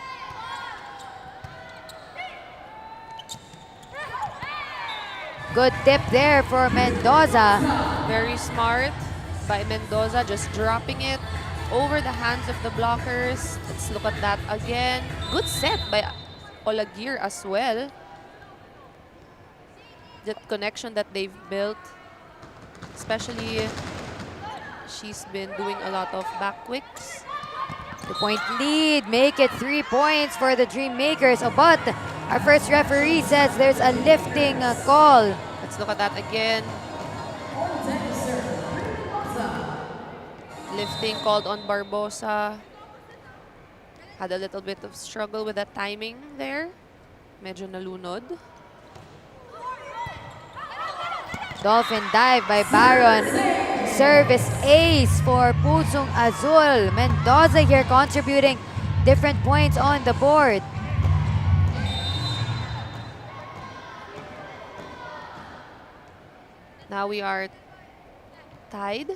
Good tip there for Mendoza.
Very smart by Mendoza, just dropping it over the hands of the blockers. Let's look at that again. Good set by Olaguer as well. That connection that they've built, especially she's been doing a lot of back quicks.
2-point lead, make it 3 points for the Dreammakers. Oh, but our first referee says there's a lifting call.
Let's look at that again. Lifting called on Barbosa. Had a little bit of struggle with that timing there. Medyo nalunod.
Dolphin dive by Baron. Service ace for Pusong Azul. Mendoza here contributing different points on the board.
Now we are tied.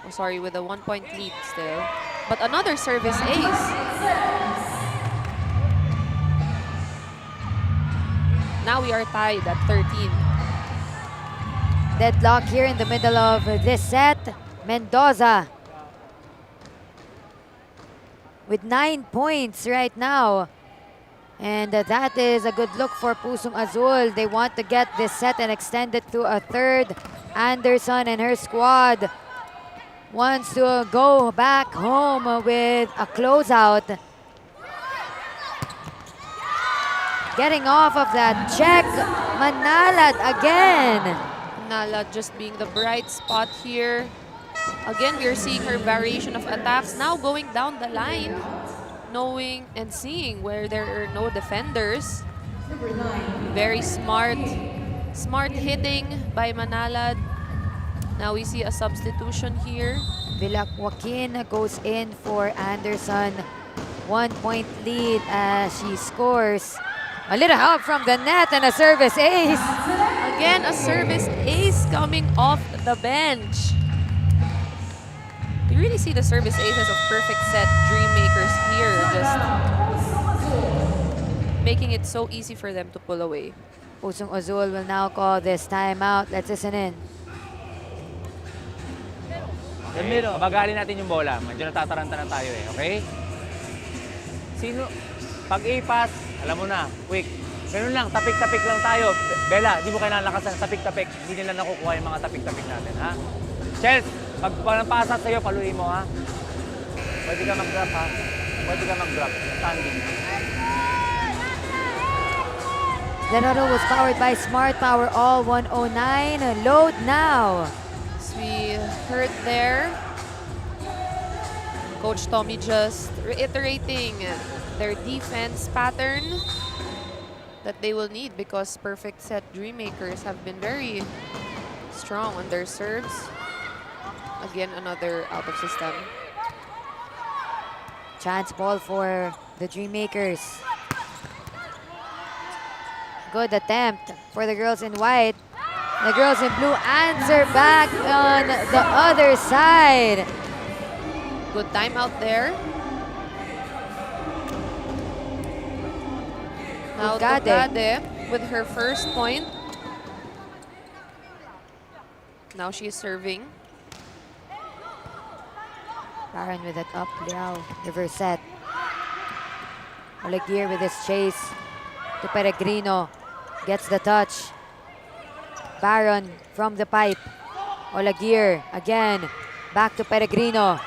Oh, sorry, with a 1-point lead still. But another service ace. Now we are tied at 13.
Deadlock here in the middle of this set. Mendoza with 9 points right now. And that is a good look for Pusong Azul. They want to get this set and extend it to a third. Anderson and her squad wants to go back home with a closeout. Getting off of that check. Manalad again.
Manalad just being the bright spot here. Again, we're seeing her variation of attacks now going down the line, knowing and seeing where there are no defenders. Very smart hitting by Manalad. Now we see a substitution here.
Villa Joaquin goes in for Anderson. 1-point lead as she scores. A little help from the net and a service ace.
Again, a service ace coming off the bench. You really see the service aces of perfect set Dreammakers here, just making it so easy for them to pull away.
Pusong Azul will now call this timeout. Let's listen in.
The middle.
Pabagalin natin yung bola. Medyo natataranta na tayo eh, okay? Sino? Pag i-pass, alam mo na, quick. Ganun lang, tapik-tapik lang tayo. Bella, di mo kailangan lakasan, tapik-tapik. Hindi nila nakukuha yung mga tapik-tapik natin, ha? Chels, pag pasa sa'yo, paluin mo, ha? Pwede ka mag-drop, ha? Pwede ka mag-drop. Standing.
The huddle was powered by Smart Power All 109. Load now.
As we heard there, Coach Tommy just reiterating their defense pattern that they will need because perfect set Dreammakers have been very strong on their serves. Again, another out of system.
Chance ball for the Dreammakers. Good attempt for the girls in white. The girls in blue answer back on the other side.
Good timeout there. Now
Ugade.
Ugade with her first point. Now she is serving.
Baron with it up, Liao. Reverse set. Olegier with his chase to Peregrino. Gets the touch. Baron from the pipe. Olegier again. Back to Peregrino.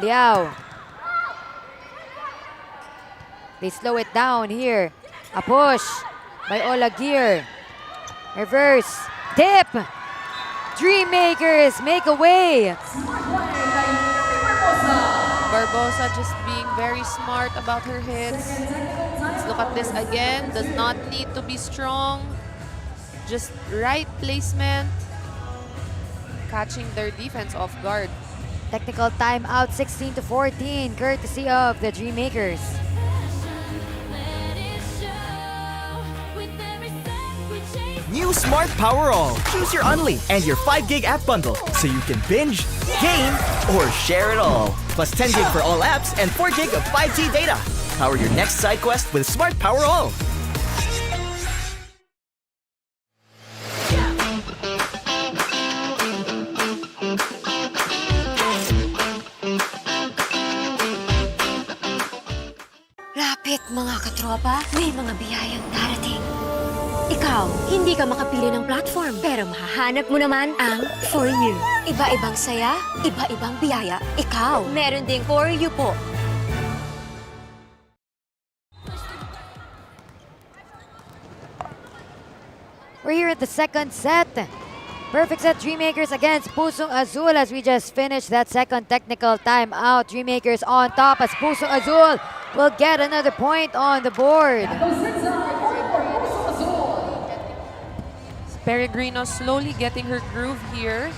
Liao. They slow it down here. A push by Olegier. Reverse. Tip. Dreammakers make a way.
Barbosa just being very smart about her hits. Let's look at this again. Does not need to be strong. Just right placement. Catching their defense off guard.
Technical timeout 16-14, courtesy of the Dreammakers.
New Smart Power All. Choose your Unli and your 5 gig app bundle so you can binge, game, or share it all. Plus 10 gig for all apps and 4 gig of 5G data. Power your next side quest with Smart Power All.
Lapit mga katropa, may mga biyayang darating. Ikaw, hindi ka makapili ng platform, pero mahahanap mo naman ang For You. Iba-ibang saya, iba-ibang biyaya. Ikaw, meron ding For You po.
We're here at the second set. Perfect set Dreammakers against Pusong Azul as we just finished that second technical timeout. Dreammakers on top as Pusong Azul will get another point on the board.
Peregrino slowly getting her groove here.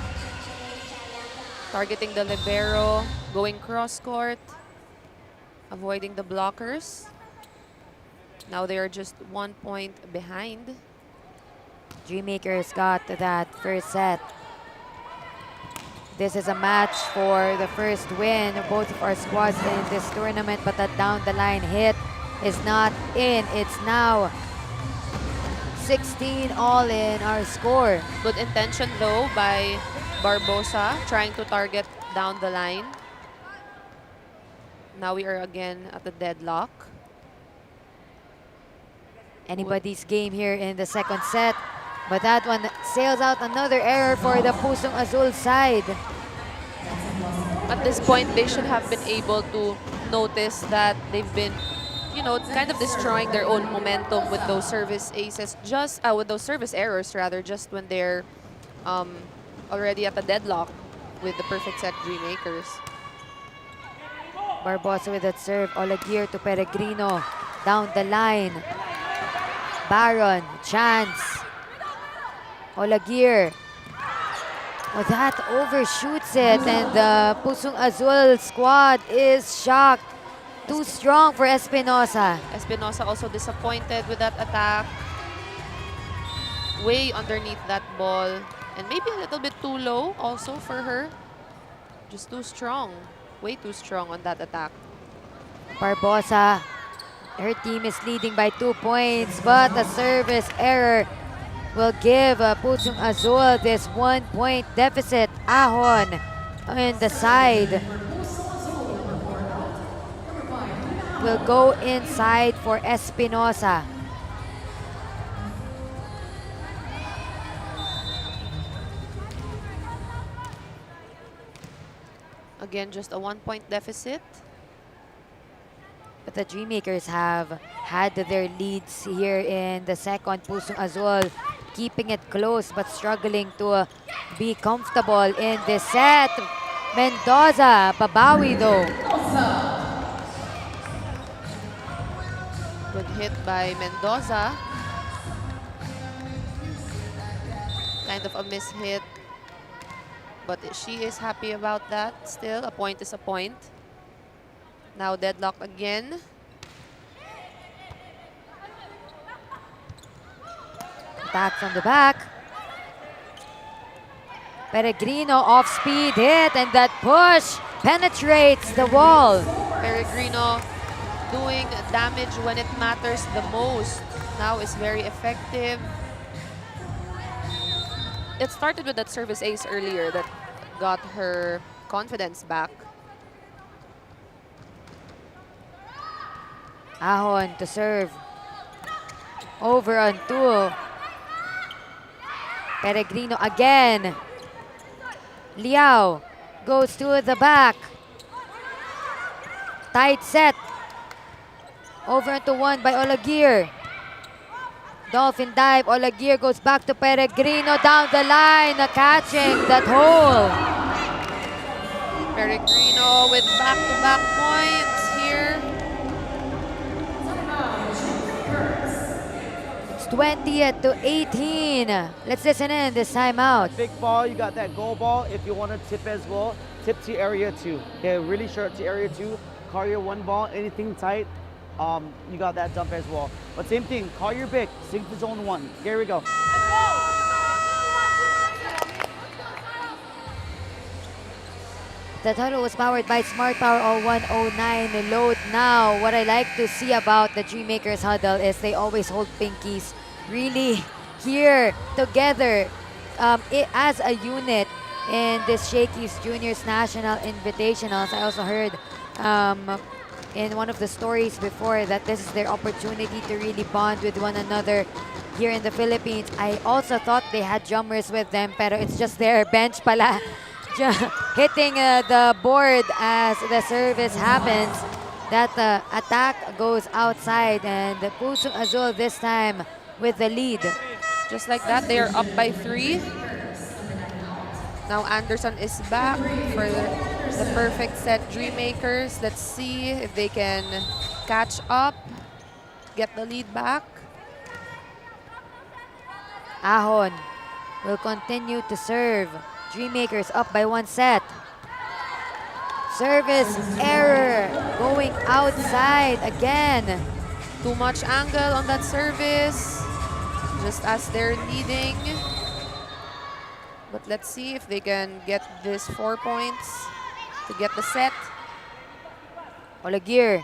Targeting the libero, going cross court, avoiding the blockers. Now they are just 1 point behind.
Dreammakers got that first set. This is a match for the first win of both of our squads in this tournament, but that down the line hit is not in. It's now 16 all in our score.
Good intention though by Barbosa, trying to target down the line. Now we are again at the deadlock.
Anybody's game here in the second set, but that one sails out another error for the Pusong Azul side.
At this point, they should have been able to notice that they've been, you know, kind of destroying their own momentum with those service aces, with those service errors rather, just when they're already at the deadlock with the perfect set Dreammakers.
Barbosa with that serve. Olegier to Peregrino. Down the line. Baron. Chance. Olagir. Oh, that overshoots it, and the Pusong Azul squad is shocked. Too strong for Espinosa.
Espinosa also disappointed with that attack. Way underneath that ball. And maybe a little bit too low also for her. Just too strong. Way too strong on that attack.
Barbosa, her team is leading by 2 points, but a service error will give Pusong Azul this 1 point deficit. Ahon on the side will go inside for Espinosa.
Again, just a 1 point deficit.
But the Dreammakers have had their leads here in the second. Pusong Azul keeping it close but struggling to be comfortable in this set. Mendoza, babawi though.
Good hit by Mendoza. Kind of a miss hit. But she is happy about that still. A point is a point. Now deadlock again.
Attack from the back. Peregrino off speed hit, and that push penetrates the wall.
Peregrino doing damage when it matters the most. Now is very effective. It started with that service ace earlier that got her confidence back.
Ahon to serve. Over on 2. Peregrino again. Liao goes to the back. Tight set. Over onto 1 by Olagir. Dolphin dive. Olagir goes back to Peregrino down the line, catching that hole.
Peregrino with back-to-back points here.
It's 20-18. Let's listen in this timeout.
Big ball, you got that goal ball. If you want to tip as well, tip to area 2. Okay, really short to area 2. Call your 1 ball, anything tight. You got that dump as well. But same thing, call your big, sink to zone 1. Here we go.
The title was powered by Smart Power All 109 load now. What I like to see about the Dreammakers huddle is they always hold pinkies really here together as a unit in this Shakey's Juniors National Invitationals. I also heard in one of the stories before that this is their opportunity to really bond with one another here in the Philippines. I also thought they had drummers with them, pero it's just their bench pala hitting the board as the service happens. That attack goes outside, and the Pusong Azul this time with the lead.
Just like that, they are up by 3. Now Anderson is back for the perfect set Dreammakers. Let's see if they can catch up, get the lead back.
Ahon will continue to serve. Dreammakers up by 1 set. Service error going outside again.
Too much angle on that service, just as they're leading. But let's see if they can get this 4 points to get the set.
Olagir.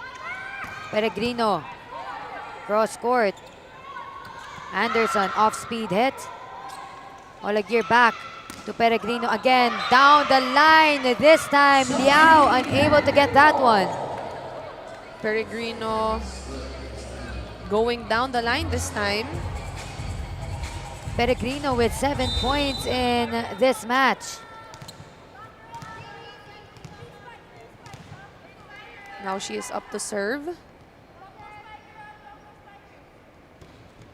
Peregrino. Cross court. Anderson off speed hit. Olagir back to Peregrino again. Down the line. This time, Liao unable to get that one.
Peregrino going down the line this time.
Peregrino with 7 points in this match.
Now she is up to serve.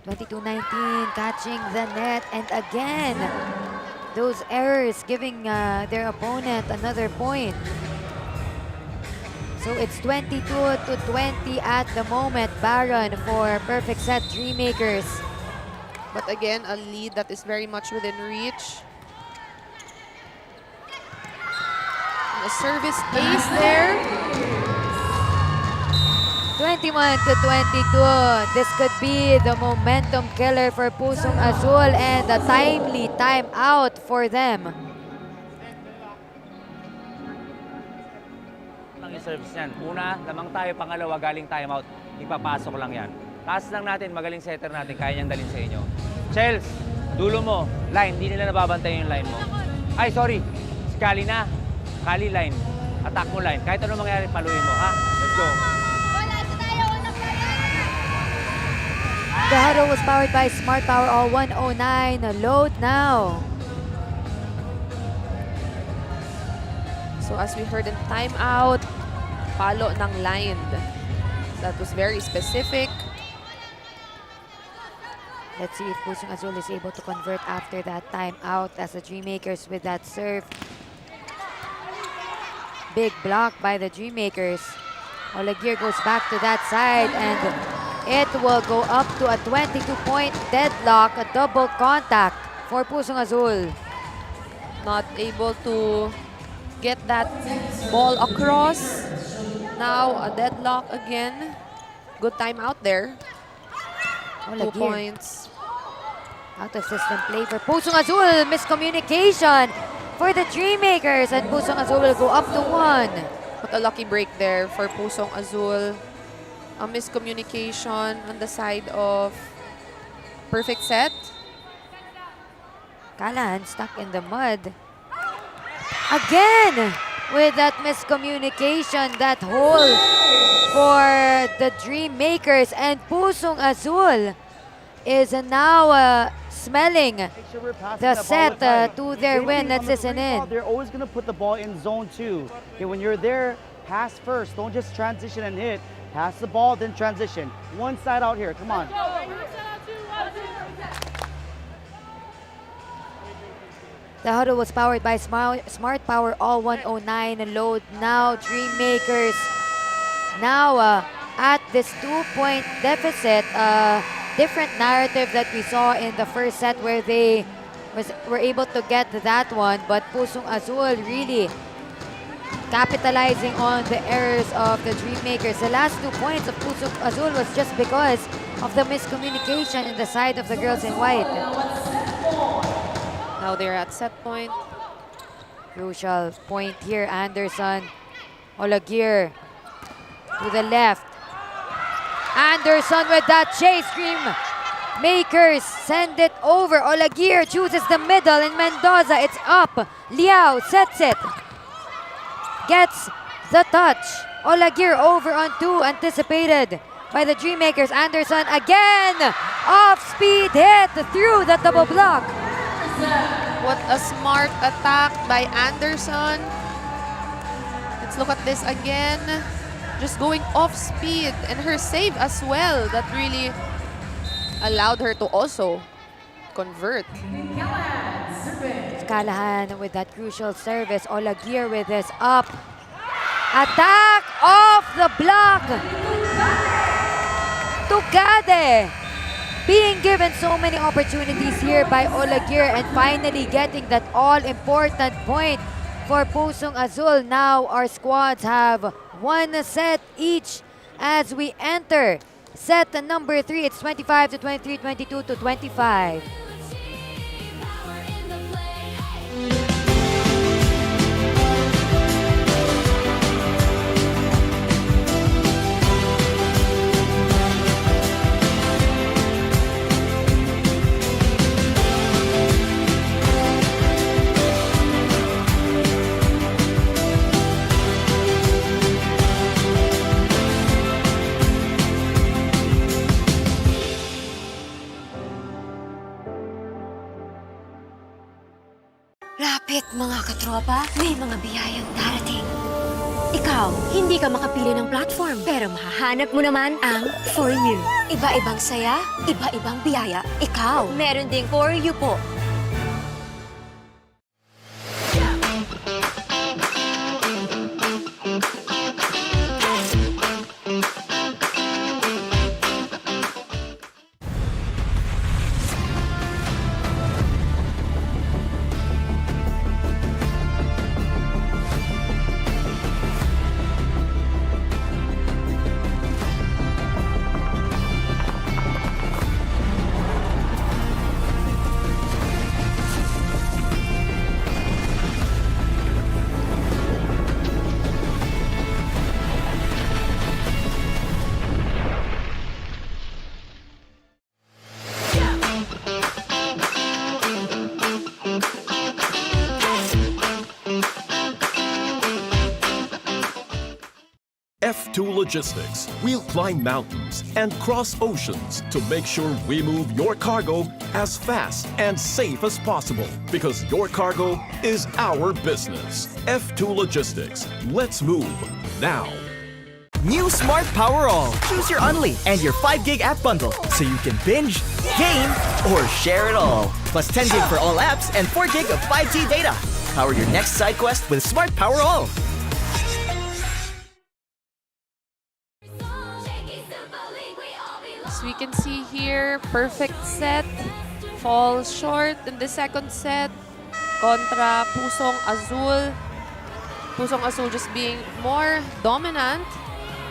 22-19, catching the net, and again, those errors giving their opponent another point. So it's 22-20 at the moment. Baron for perfect set Dreammakers.
But again, a lead that is very much within reach. And a service ace there.
21 to 22. This could be the momentum killer for Pusong Azul and a timely timeout for them.
Lang yung service niyan. Una, lamang tayo. Pangalawa, galing timeout. Ipapasok lang yan. Taas lang natin, magaling setter natin. Kaya niyang dalhin sa inyo. Chels, dulo mo. Line, hindi nila nababantay yung line mo. Ay, sorry. Si Kali na. Kali line. Attack mo line. Kahit ano mangyari, paluin mo, ha? Let's go.
The huddle was powered by Smart Power All 109. Load now.
So as we heard in timeout, palo ng line. That was very specific.
Let's see if Pusong Azul is able to convert after that timeout as the Dreammakers with that serve. Big block by the Dreammakers. Olagir goes back to that side and it will go up to a 22-point deadlock, a double contact for Pusong Azul.
Not able to get that ball across. Now a deadlock again. Good time out there. 2
Olagir.
points.
Out of system play for Pusong Azul. Miscommunication for the Dreammakers and Pusong Azul will go up to 1.
But a lucky break there for Pusong Azul. A miscommunication on the side of perfect set.
Callahan stuck in the mud. Again, with that miscommunication, that hole for the Dreammakers, and Pusong Azul is now smelling
Make sure we're passing
the
ball
set
with height.
to their
Same
win.
thing
Let's
on the
listen
free ball,
in.
They're always going to put the ball in zone 2. Okay, when you're there, pass first. Don't just transition and hit. Pass the ball, then transition. One side out here. Come on.
The huddle was powered by Smart Power All 109. Load now, Dreammakers. Now at this 2-point deficit, different narrative that we saw in the first set where they were able to get that one, but Pusong Azul really capitalizing on the errors of the Dreammakers. The last 2 points of Pusong Azul was just because of the miscommunication in the side of the girls in white.
Now they're at set point.
Crucial point here, Anderson. Olagir to the left. Anderson with that chase. Dreammakers send it over. Olagir chooses the middle and Mendoza. It's up. Liao sets it. Gets the touch. Olagir over on 2. Anticipated by the Dreammakers. Anderson again. Off-speed hit through the double block.
What a smart attack by Anderson. Let's look at this again. Just going off speed, and her save as well. That really allowed her to also convert.
Callahan with that crucial service. Olagir with this up. Attack off the block. Tugade being given so many opportunities here by Olagir and finally getting that all-important point for Pusong Azul. Now our squads have 1 set each as we enter set number 3. It's 25 to 23, 22 to 25.
Lapit mga katropa, may mga biyayang darating. Ikaw, hindi ka makapili ng platform, pero mahahanap mo naman ang For You. Iba-ibang saya, iba-ibang biyaya. Ikaw, meron ding For You po.
F2 Logistics. We'll climb mountains and cross oceans to make sure we move your cargo as fast and safe as possible because your cargo is our business. F2 Logistics. Let's move now.
New Smart Power All. Choose your Unli and your 5 gig app bundle so you can binge, game, or share it all. Plus 10 gig for all apps and 4 gig of 5G data. Power your next side quest with Smart Power All.
As we can see here, perfect set. Falls short in the second set. Contra Pusong Azul. Pusong Azul just being more dominant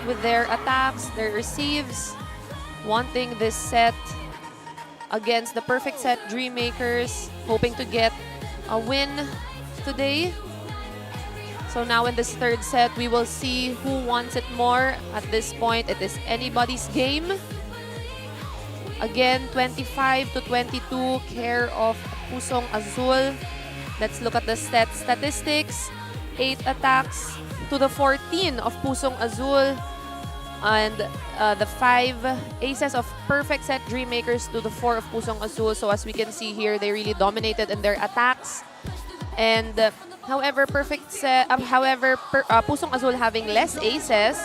with their attacks, their receives, wanting this set against the perfect set Dreammakers, hoping to get a win today. So now in this third set, we will see who wants it more. At this point, it is anybody's game. Again, 25-22, care of Pusong Azul. Let's look at the statistics. 8 attacks to the 14 of Pusong Azul. And the 5 aces of perfect set Dreammakers to the 4 of Pusong Azul. So as we can see here, they really dominated in their attacks. And however, Pusong Azul having less aces,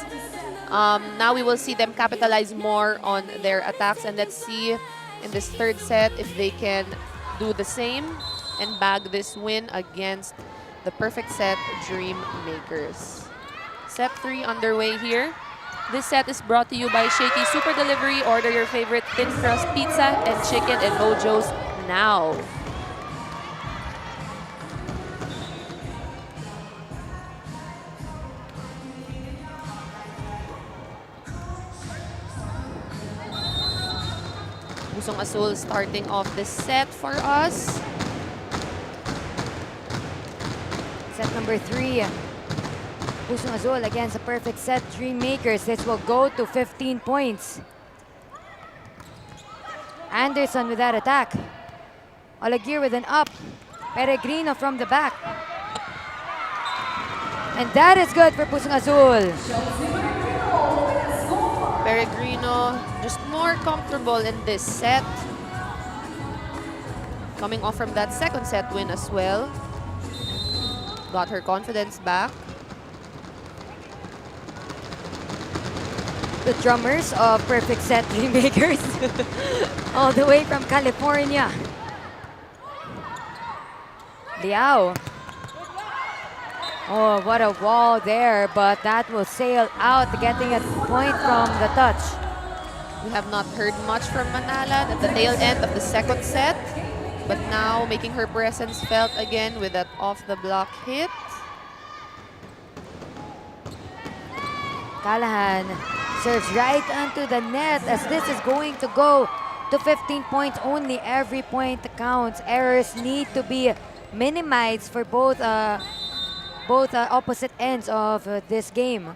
now we will see them capitalize more on their attacks. And let's see in this third set if they can do the same and bag this win against the perfect set Dreammakers. Set 3 underway here. This set is brought to you by Shakey Super Delivery. Order your favorite thin crust pizza and chicken and mojos now. Pusong Azul starting off this set for us.
Set number 3. Pusong Azul against a perfect set Dreammakers. This will go to 15 points. Anderson with that attack. Olaguer with an up. Peregrino from the back. And that is good for Pusong Azul.
Peregrino just more comfortable in this set. Coming off from that second set win as well. Got her confidence back.
The drummers of perfect set Dreammakers. All the way from California. Liao. Oh, what a wall there, but that will sail out, getting a point from the touch.
We have not heard much from Manala at the tail end of the second set, but now making her presence felt again with that off-the-block hit.
Callahan serves right onto the net as this is going to go to 15 points only. Every point counts. Errors need to be minimized for both opposite ends of this game.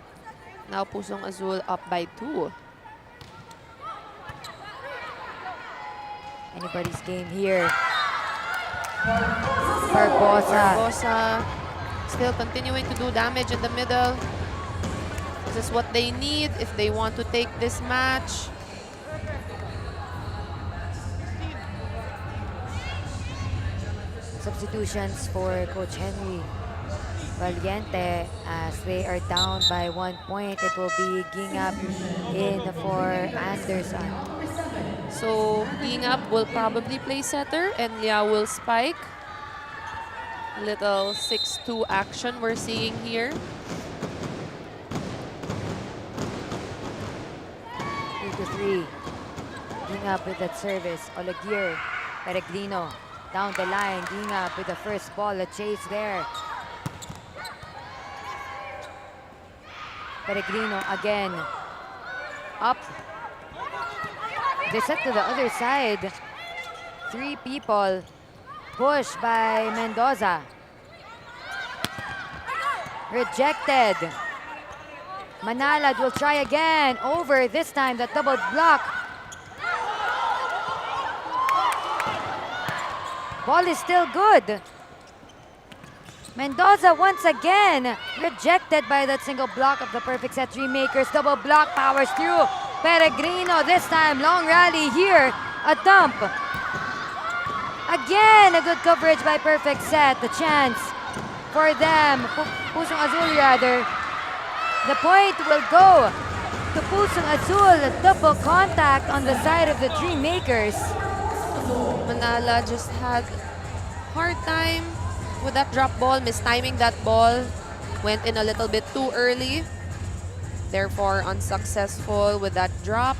Now Pusong Azul up by 2.
Anybody's game here. Barbosa.
Still continuing to do damage in the middle. This is what they need if they want to take this match.
Substitutions for Coach Henry Valiente as they are down by 1 point. It will be Gingap in for Anderson.
So Gingap will probably play setter and Liao will spike. Little 6-2 action we're seeing here.
3-3. Gingap with that service. Olaguer, Peregrino down the line. Gingap with the first ball. A chase there. Peregrino again. Up. They set to the other side. 3 people. Push by Mendoza. Rejected. Manalad will try again. Over this time, the double block. Ball is still good. Mendoza once again rejected by that single block of the perfect set. Dreammakers double block powers through. Peregrino this time long rally here. A dump. Again a good coverage by perfect set. The chance for them. Pusong Azul rather. The point will go to Pusong Azul. Double contact on the side of the Dreammakers.
Manala just had hard time with that drop ball, mistiming that ball. Went in a little bit too early. Therefore, unsuccessful with that drop.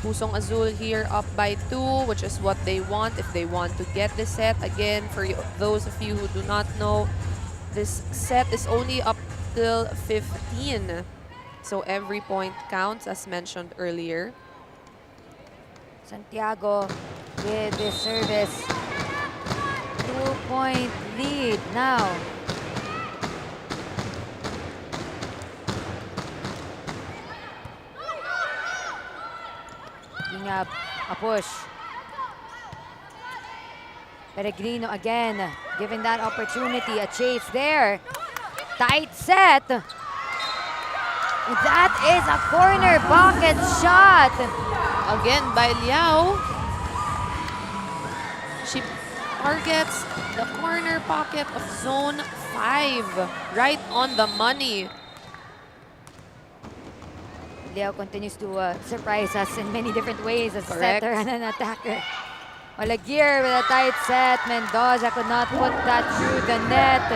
Pusong Azul here up by 2, which is what they want if they want to get this set. Again, for those of you who do not know, this set is only up till 15. So every point counts, as mentioned earlier.
Santiago with this service. 2-point lead now. Gingab, a push. Peregrino again, given that opportunity, a chase there. Tight set. That is a corner pocket shot.
Again by Liao. She targets the corner pocket of zone 5. Right on the money.
Liao continues to surprise us in many different ways as a
Correct.
setter and an attacker. Olaguer with a tight set. Mendoza could not put that through the net.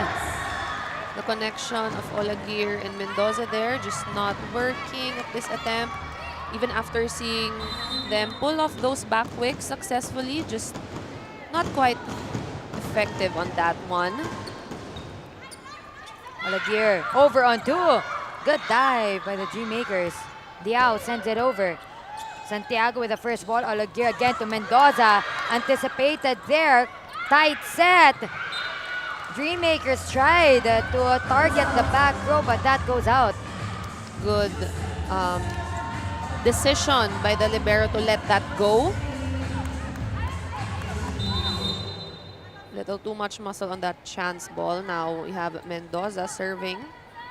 The connection of Olaguer and Mendoza there just not working at this attempt. Even after seeing them pull off those back wicks successfully, just not quite effective on that one.
Olaguer over on 2. Good dive by the Dreammakers. Liao sends it over. Santiago with the first ball. Olaguer again to Mendoza. Anticipated there. Tight set. Dreammakers tried to target the back row, but that goes out.
Good decision by the libero to let that go. Little too much muscle on that chance ball. Now we have Mendoza serving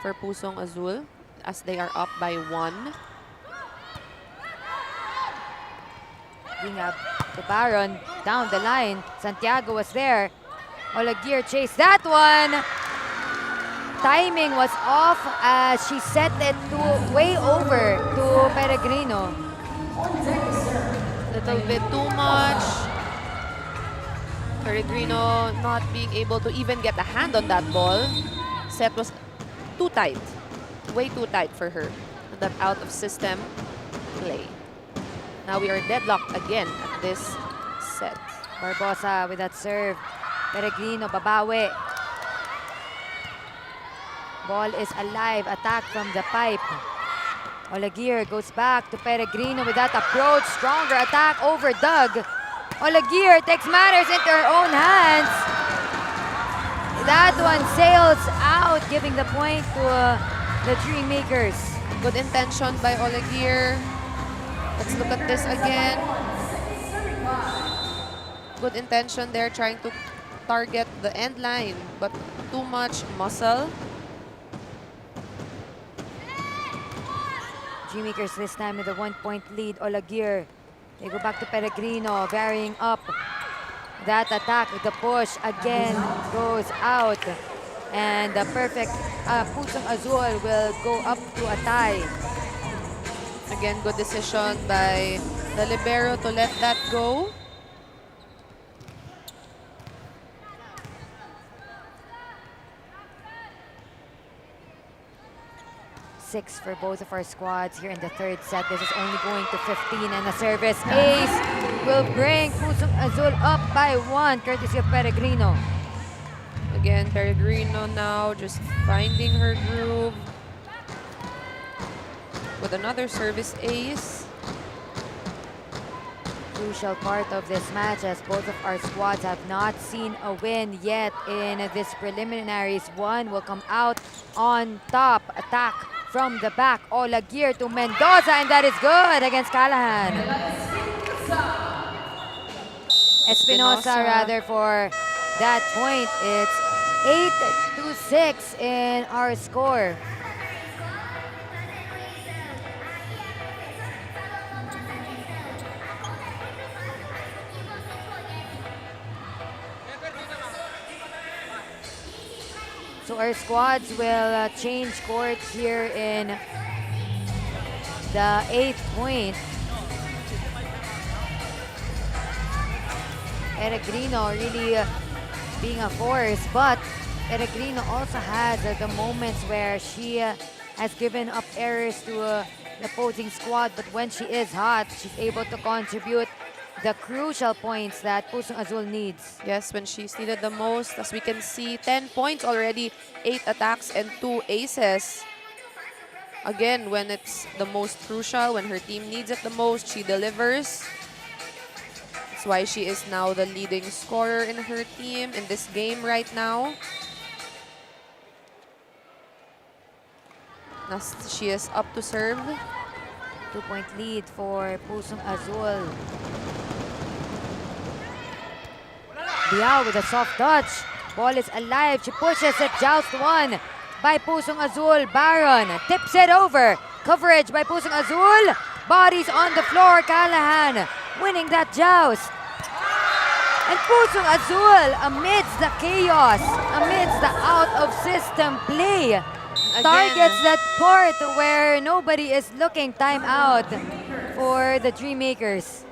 for Pusong Azul as they are up by 1.
Gingab to Baron. Down the line. Santiago was there. Olaguer chased that one. Timing was off as she set it to way over to Peregrino.
Little bit too much. Peregrino not being able to even get a hand on that ball. Set was too tight. Way too tight for her. That out of system play. Now we are deadlocked again at this set.
Barbosa with that serve. Peregrino babawi. Ball is alive. Attack from the pipe. Olaguer goes back to Peregrino with that approach. Stronger attack over Doug. Olaguer takes matters into her own hands. That one sails out, giving the point to the Dreammakers.
Good intention by Olaguer. Let's look at this again. Good intention there, trying to target the end line, but too much muscle.
Dreammakers this time with a 1-point lead. Olaguer. They go back to Peregrino, varying up. That attack, the push again goes out. And the perfect Pusong Azul will go up to a tie.
Again, good decision by the libero to let that go.
Six for both of our squads here in the third set. This is only going to 15, and a service ace will bring Pusong Azul up by 1, courtesy of Peregrino.
Again, Peregrino now just finding her groove with another service ace.
Crucial part of this match as both of our squads have not seen a win yet in this preliminaries. One will come out on top. Attack from the back. Olaguer to Mendoza, and that is good against Callahan. Espinosa rather for that point. It's 8-6 in our score. So our squads will change courts here in the 8th point. Peregrino really being a force, but Peregrino also has the moments where she has given up errors to the opposing squad, but when she is hot, she's able to contribute the crucial points that Pusong Azul needs.
Yes, when she's needed the most, as we can see, 10 points already, 8 attacks and 2 aces. Again, when it's the most crucial, when her team needs it the most, she delivers. That's why she is now the leading scorer in her team in this game right now. She is up to serve.
2-point lead for Pusong Azul. Biao with a soft touch. Ball is alive. She pushes it. Joust one by Pusong Azul. Baron tips it over. Coverage by Pusong Azul. Bodies on the floor. Callahan winning that joust. And Pusong Azul, amidst the chaos, amidst the out-of-system play, targets that part where nobody is looking. Time out for the Dreammakers.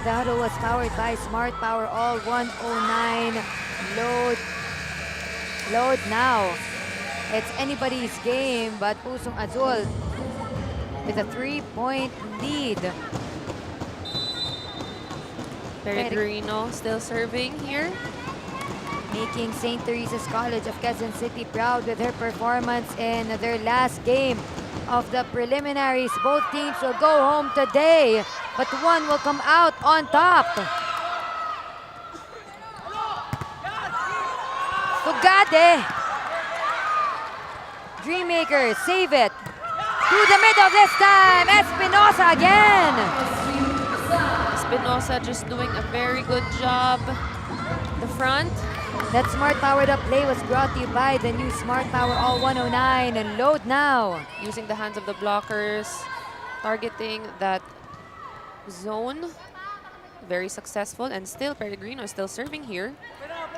The huddle was powered by Smart Power All 109. Load now. It's anybody's game, but Pusong Azul with a 3-point lead.
Peregrino still serving here.
Making St. Teresa's College of Quezon City proud with her performance in their last game of the preliminaries. Both teams will go home today, but one will come out on top. Tugade. Dreammakers save it. To the middle this time. Espinosa again.
Espinosa just doing a very good job. The front.
That Smart Powered Up play was brought to you by the new Smart Power All 109 and load now.
Using the hands of the blockers. Targeting that zone. Very successful, and still Peregrino is still serving here.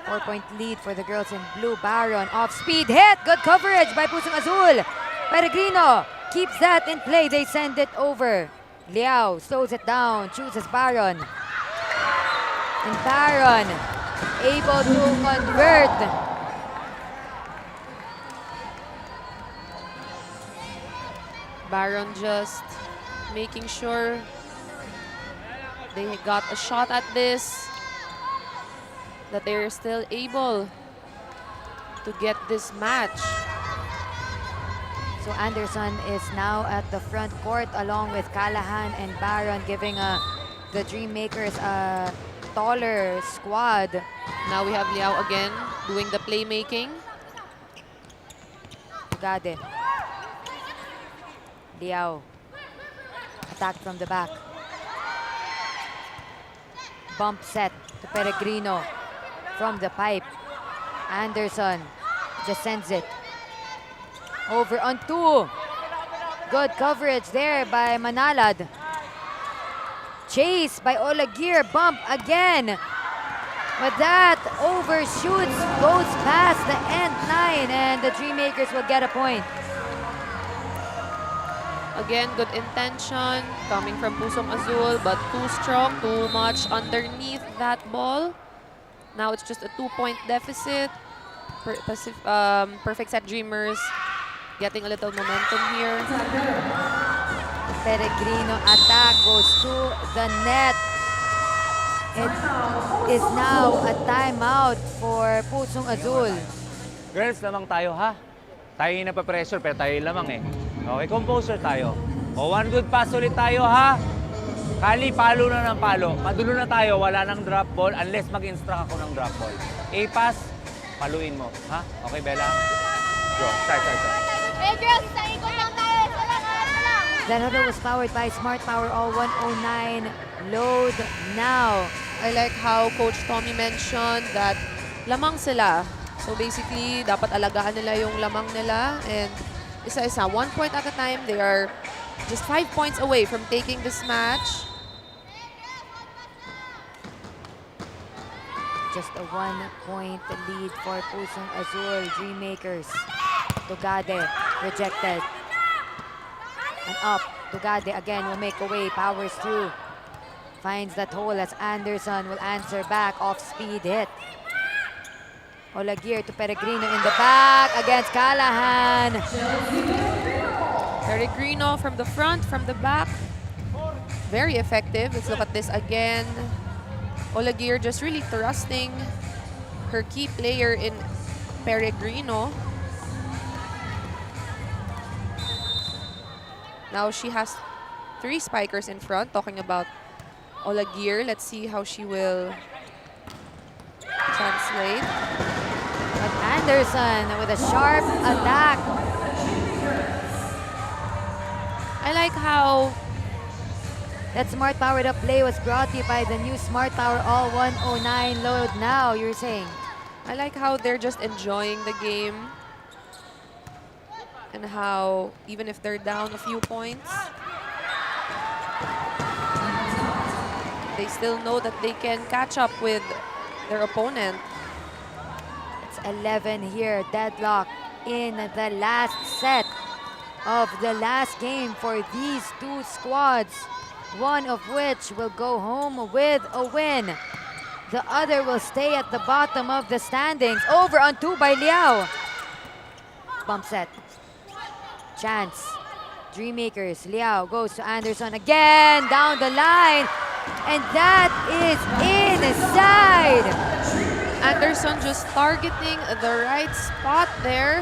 4-point lead for the girls in blue. Baron off speed hit. Good coverage by Pusong Azul. Peregrino keeps that in play. They send it over. Liao slows it down. Chooses Baron. And Baron able to convert.
Baron just making sure they got a shot at this, that they're still able to get this match.
So Anderson is now at the front court along with Callahan and Baron, giving the Dreammakers a taller squad.
Now we have Liao again doing the playmaking.
Gade. Liao. Attack from the back. Bump set to Peregrino from the pipe. Anderson just sends it over on two. Good coverage there by Manalad. Chase by Olagir. Bump again. But that overshoots, goes past the end line, and the Dreammakers will get a point.
Again, good intention coming from Pusong Azul, but too strong, too much underneath that ball. Now it's just a 2-point deficit. Perfect set Dreamers getting a little momentum here.
Peregrino attack goes to the net. It is now a timeout for Pusong Azul.
Girls, lamang tayo ha. Tayo yung napapressure pero tayo lamang eh. Okay, composer tayo. O, one good pass ulit tayo ha. Kali, palo na ng palo. Madulo na tayo, wala nang drop ball unless mag-instruct ako ng drop ball. A-pass, paluin mo. Ha? Okay, Bella? Go, start.
Hey girls, isang ikot lang tayo. Isa lang.
That huddle was powered by Smart Power All 109. Load now.
I like how Coach Tommy mentioned that lamang sila. So basically, dapat alagaan nila yung lamang nila and isa-isa, 1 point at a time. They are just 5 points away from taking this match.
Just a 1-point lead for Pusong Azul. Dreammakers. Tugade rejected. And up. Tugade again will make away. Powers through. Finds that hole as Anderson will answer back. Off-speed hit. Olagir to Peregrino in the back against Callahan.
Peregrino from the front, from the back. Very effective. Let's look at this again. Olagir just really thrusting her key player in Peregrino. Now she has 3 spikers in front, talking about Olagir. Let's see how she will translate.
But Anderson with a sharp attack.
I like how
That Smart Powered Up play was brought to you by the new Smart Power All 109 Load Now, you were saying.
I like how they're just enjoying the game and how even if they're down a few points, they still know that they can catch up with their opponent.
It's 11 here, deadlock in the last set of the last game for these two squads, one of which will go home with a win. The other will stay at the bottom of the standings. Over on 2 by Liao. Bump set. Chance. Dreammakers. Liao goes to Anderson again down the line. And that is inside.
Anderson just targeting the right spot there.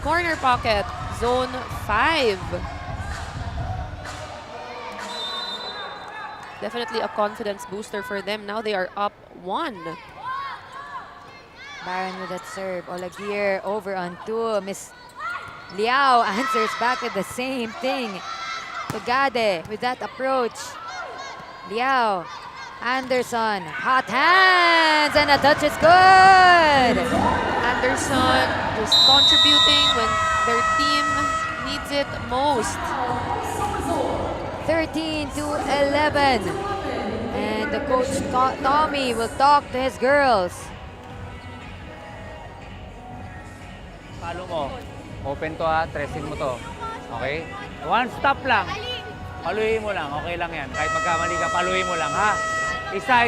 Corner pocket, zone 5. Definitely a confidence booster for them. Now they are up 1.
Baron with that serve. Olagir over on 2. Miss Liao answers back with the same thing. Tugade with that approach. Liao. Anderson. Hot hands. And a touch is good.
Anderson just contributing when their team needs it most.
13 to 11. And the coach Tommy will talk to his girls.
Palo mo. Open to ha, tracing mo to. Okay? One stop lang. Paluhin mo lang, okay lang yan. Kahit magkamali ka, paluhin mo lang ha. Isa.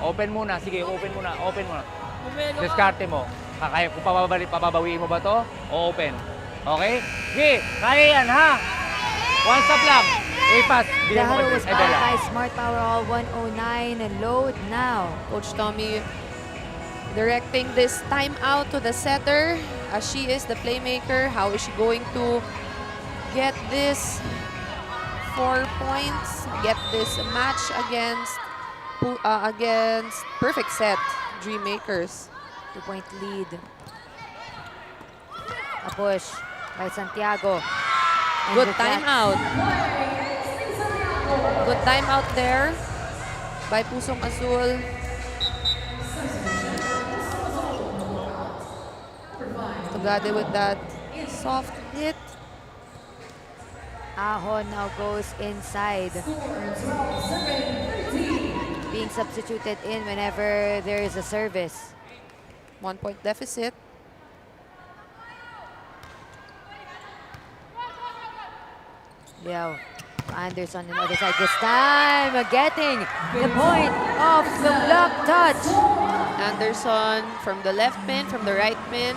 Open muna, sige, open muna. Diskarte mo. Kaya kung pababawiin mo ba to, o open. Okay? Sige, kaya yan ha. One stop lang. A-pass.
The huddle was powered by Smart Power All 109 and Load Now.
Coach Tommy directing this timeout to the setter as she is the playmaker. How is she going to get this 4 points, get this match against perfect set Dreammakers?
2-point lead. A push by Santiago. And
Good
with that,
timeout. Good timeout there by Pusong Azul. Tugade with that soft hit.
Ahon now goes inside. Being substituted in whenever there is a service.
1 point deficit.
Liao. Anderson on the other side this time, getting the point of the block touch.
Anderson from the left pin, from the right pin.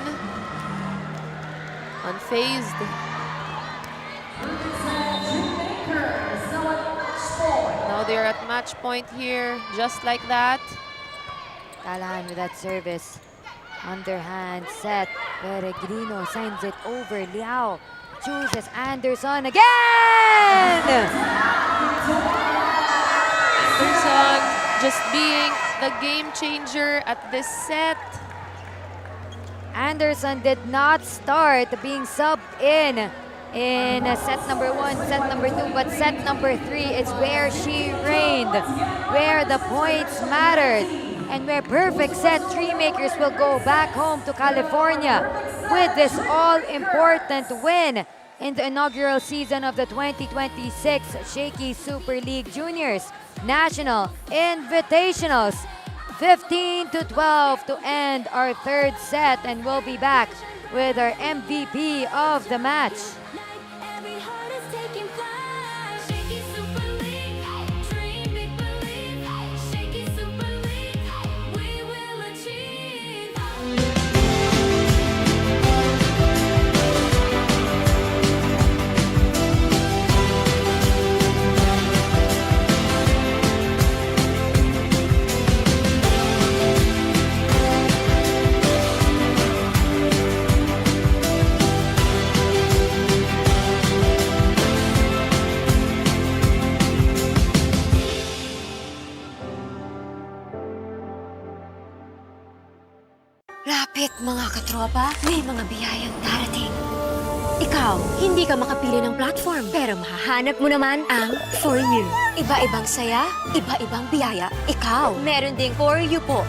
Unfazed. Now they're at match point here, just like that.
Callahan with that service. Underhand set. Peregrino sends it over. Liao chooses Anderson again!
Anderson just being the game changer at this set.
Anderson did not start being subbed in set number 1, set number 2, but set number 3 is where she reigned, where the points mattered, and where perfect set Dreammakers will go back home to California with this all-important win in the inaugural season of the 2026 Shakey Super League Juniors National Invitationals. 15-12 to end our third set, and we'll be back with our MVP of the match.
Every heart is taking flight. Shaky Super League, dream make believe. Shaky Super League, we will achieve.
Lapit mga katropa, may mga biyayang darating. Ikaw, hindi ka makapili ng platform, pero mahahanap mo naman ang For You. Iba-ibang saya, iba-ibang biyaya. Ikaw, meron ding For You po.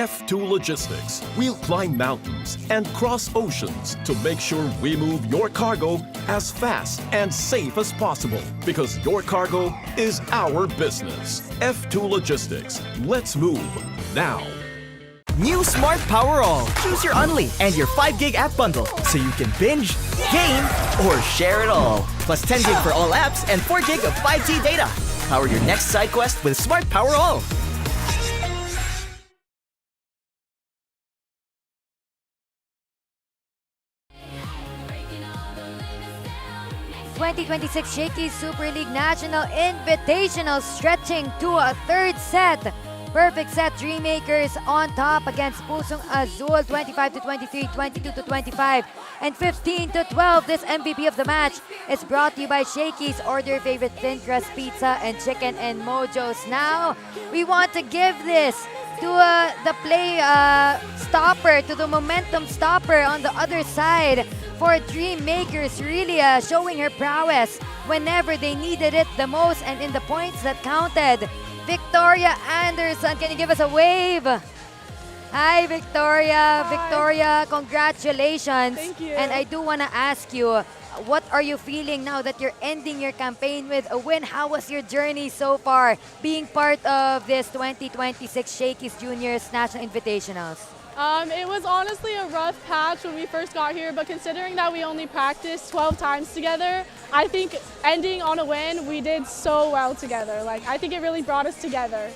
F2 Logistics. We'll climb mountains and cross oceans to make sure we move your cargo as fast and safe as possible because your cargo is our business. F2 Logistics. Let's move now.
New Smart Power All. Choose your Unli and your 5 gig app bundle so you can binge, game, or share it all. Plus 10 gig for all apps and 4 gig of 5G data. Power your next side quest with Smart Power All.
2026 Shakey Super League National Invitational stretching to a third set. Perfect set, Dreammakers on top against Pusong Azul, 25-23, 22-25, and 15-12. This MVP of the match is brought to you by Shakey's. Order your favorite thin crust pizza and chicken and mojos. Now, we want to give this to the play stopper, to the momentum stopper on the other side for Dreammakers, really showing her prowess whenever they needed it the most and in the points that counted. Victoria Anderson, can you give us a wave? Hi, Victoria. Victoria, congratulations.
Thank you.
And I do want to ask you, what are you feeling now that you're ending your campaign with a win? How was your journey so far being part of this 2026 Shakey's Juniors National Invitationals?
It was honestly a rough patch when we first got here, but considering that we only practiced 12 times together, I think ending on a win, we did so well together. Like, I think it really brought us together.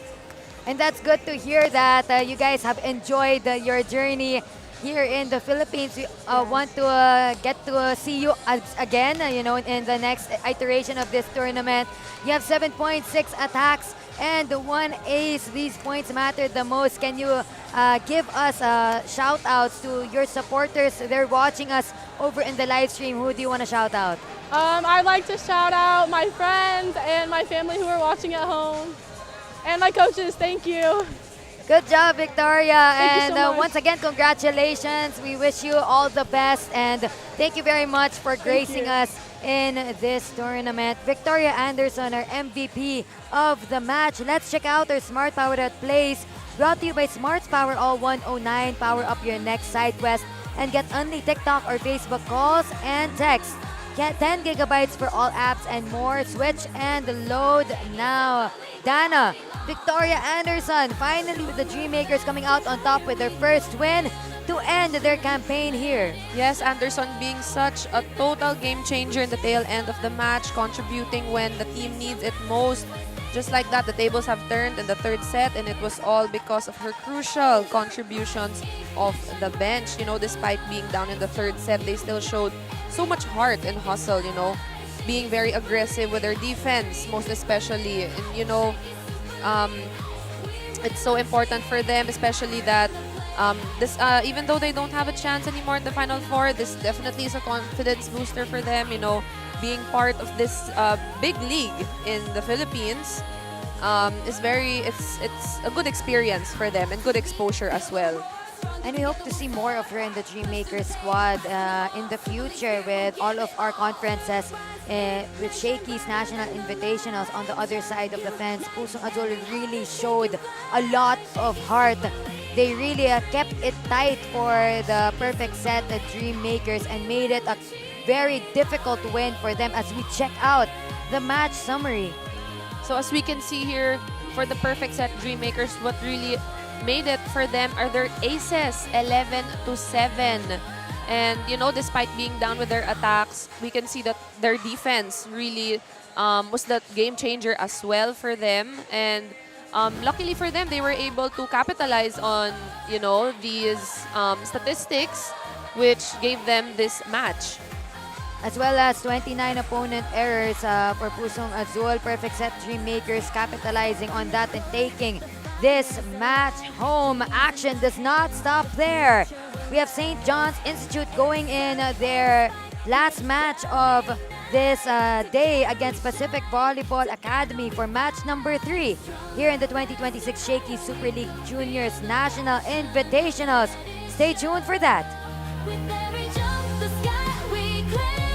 And that's good to hear that you guys have enjoyed your journey here in the Philippines. We want to get to see you again, in the next iteration of this tournament. You have 7.6 attacks and 1 ace. These points matter the most. Can you give us shout outs to your supporters? They're watching us over in the live stream. Who do you want to shout out?
I'd like to shout out my friends and my family who are watching at home. And my coaches, thank you.
Good job, Victoria.
Thank you
And
so much.
once again, congratulations. We wish you all the best. And thank you very much for gracing us in this tournament. Victoria Anderson, our MVP of the match. Let's check out our Smart Power that plays. Brought to you by Smart's Power All 109. Power up your next side quest and get only TikTok or Facebook calls and texts. Get 10 gigabytes for all apps and more. Switch and load now. Dana, Victoria Anderson, finally with the Dreammakers coming out on top with their first win to end their campaign here.
Yes, Anderson being such a total game changer in the tail end of the match, contributing when the team needs it most. Just like that, the tables have turned in the third set, and it was all because of her crucial contributions off the bench. You know, despite being down in the third set, they still showed so much heart and hustle, you know, being very aggressive with their defense, most especially. And, you know, it's so important for them, especially that even though they don't have a chance anymore in the Final Four, this definitely is a confidence booster for them, you know, being part of this big league in the Philippines is it's a good experience for them and good exposure as well.
And we hope to see more of her in the Dreammakers squad in the future with all of our conferences with Shakey's National Invitationals on the other side of the fence. Pusong Azul really showed a lot of heart. They really kept it tight for the perfect set, the Dreammakers, and made it a very difficult win for them as we check out the match summary.
So as we can see here, for the perfect set Dreammakers, what really made it for them are their aces, 11-7. And, you know, despite being down with their attacks, we can see that their defense really was the game changer as well for them. And luckily for them, they were able to capitalize on, you know, these statistics, which gave them this match.
As well as 29 opponent errors for Pusong Azul. Perfect set Dreammakers capitalizing on that and taking this match home. Action does not stop there. We have St. John's Institute going in their last match of this day against Pacific Volleyball Academy for match number 3 here in the 2026 Shakey Super League Juniors National Invitationals. Stay tuned for that.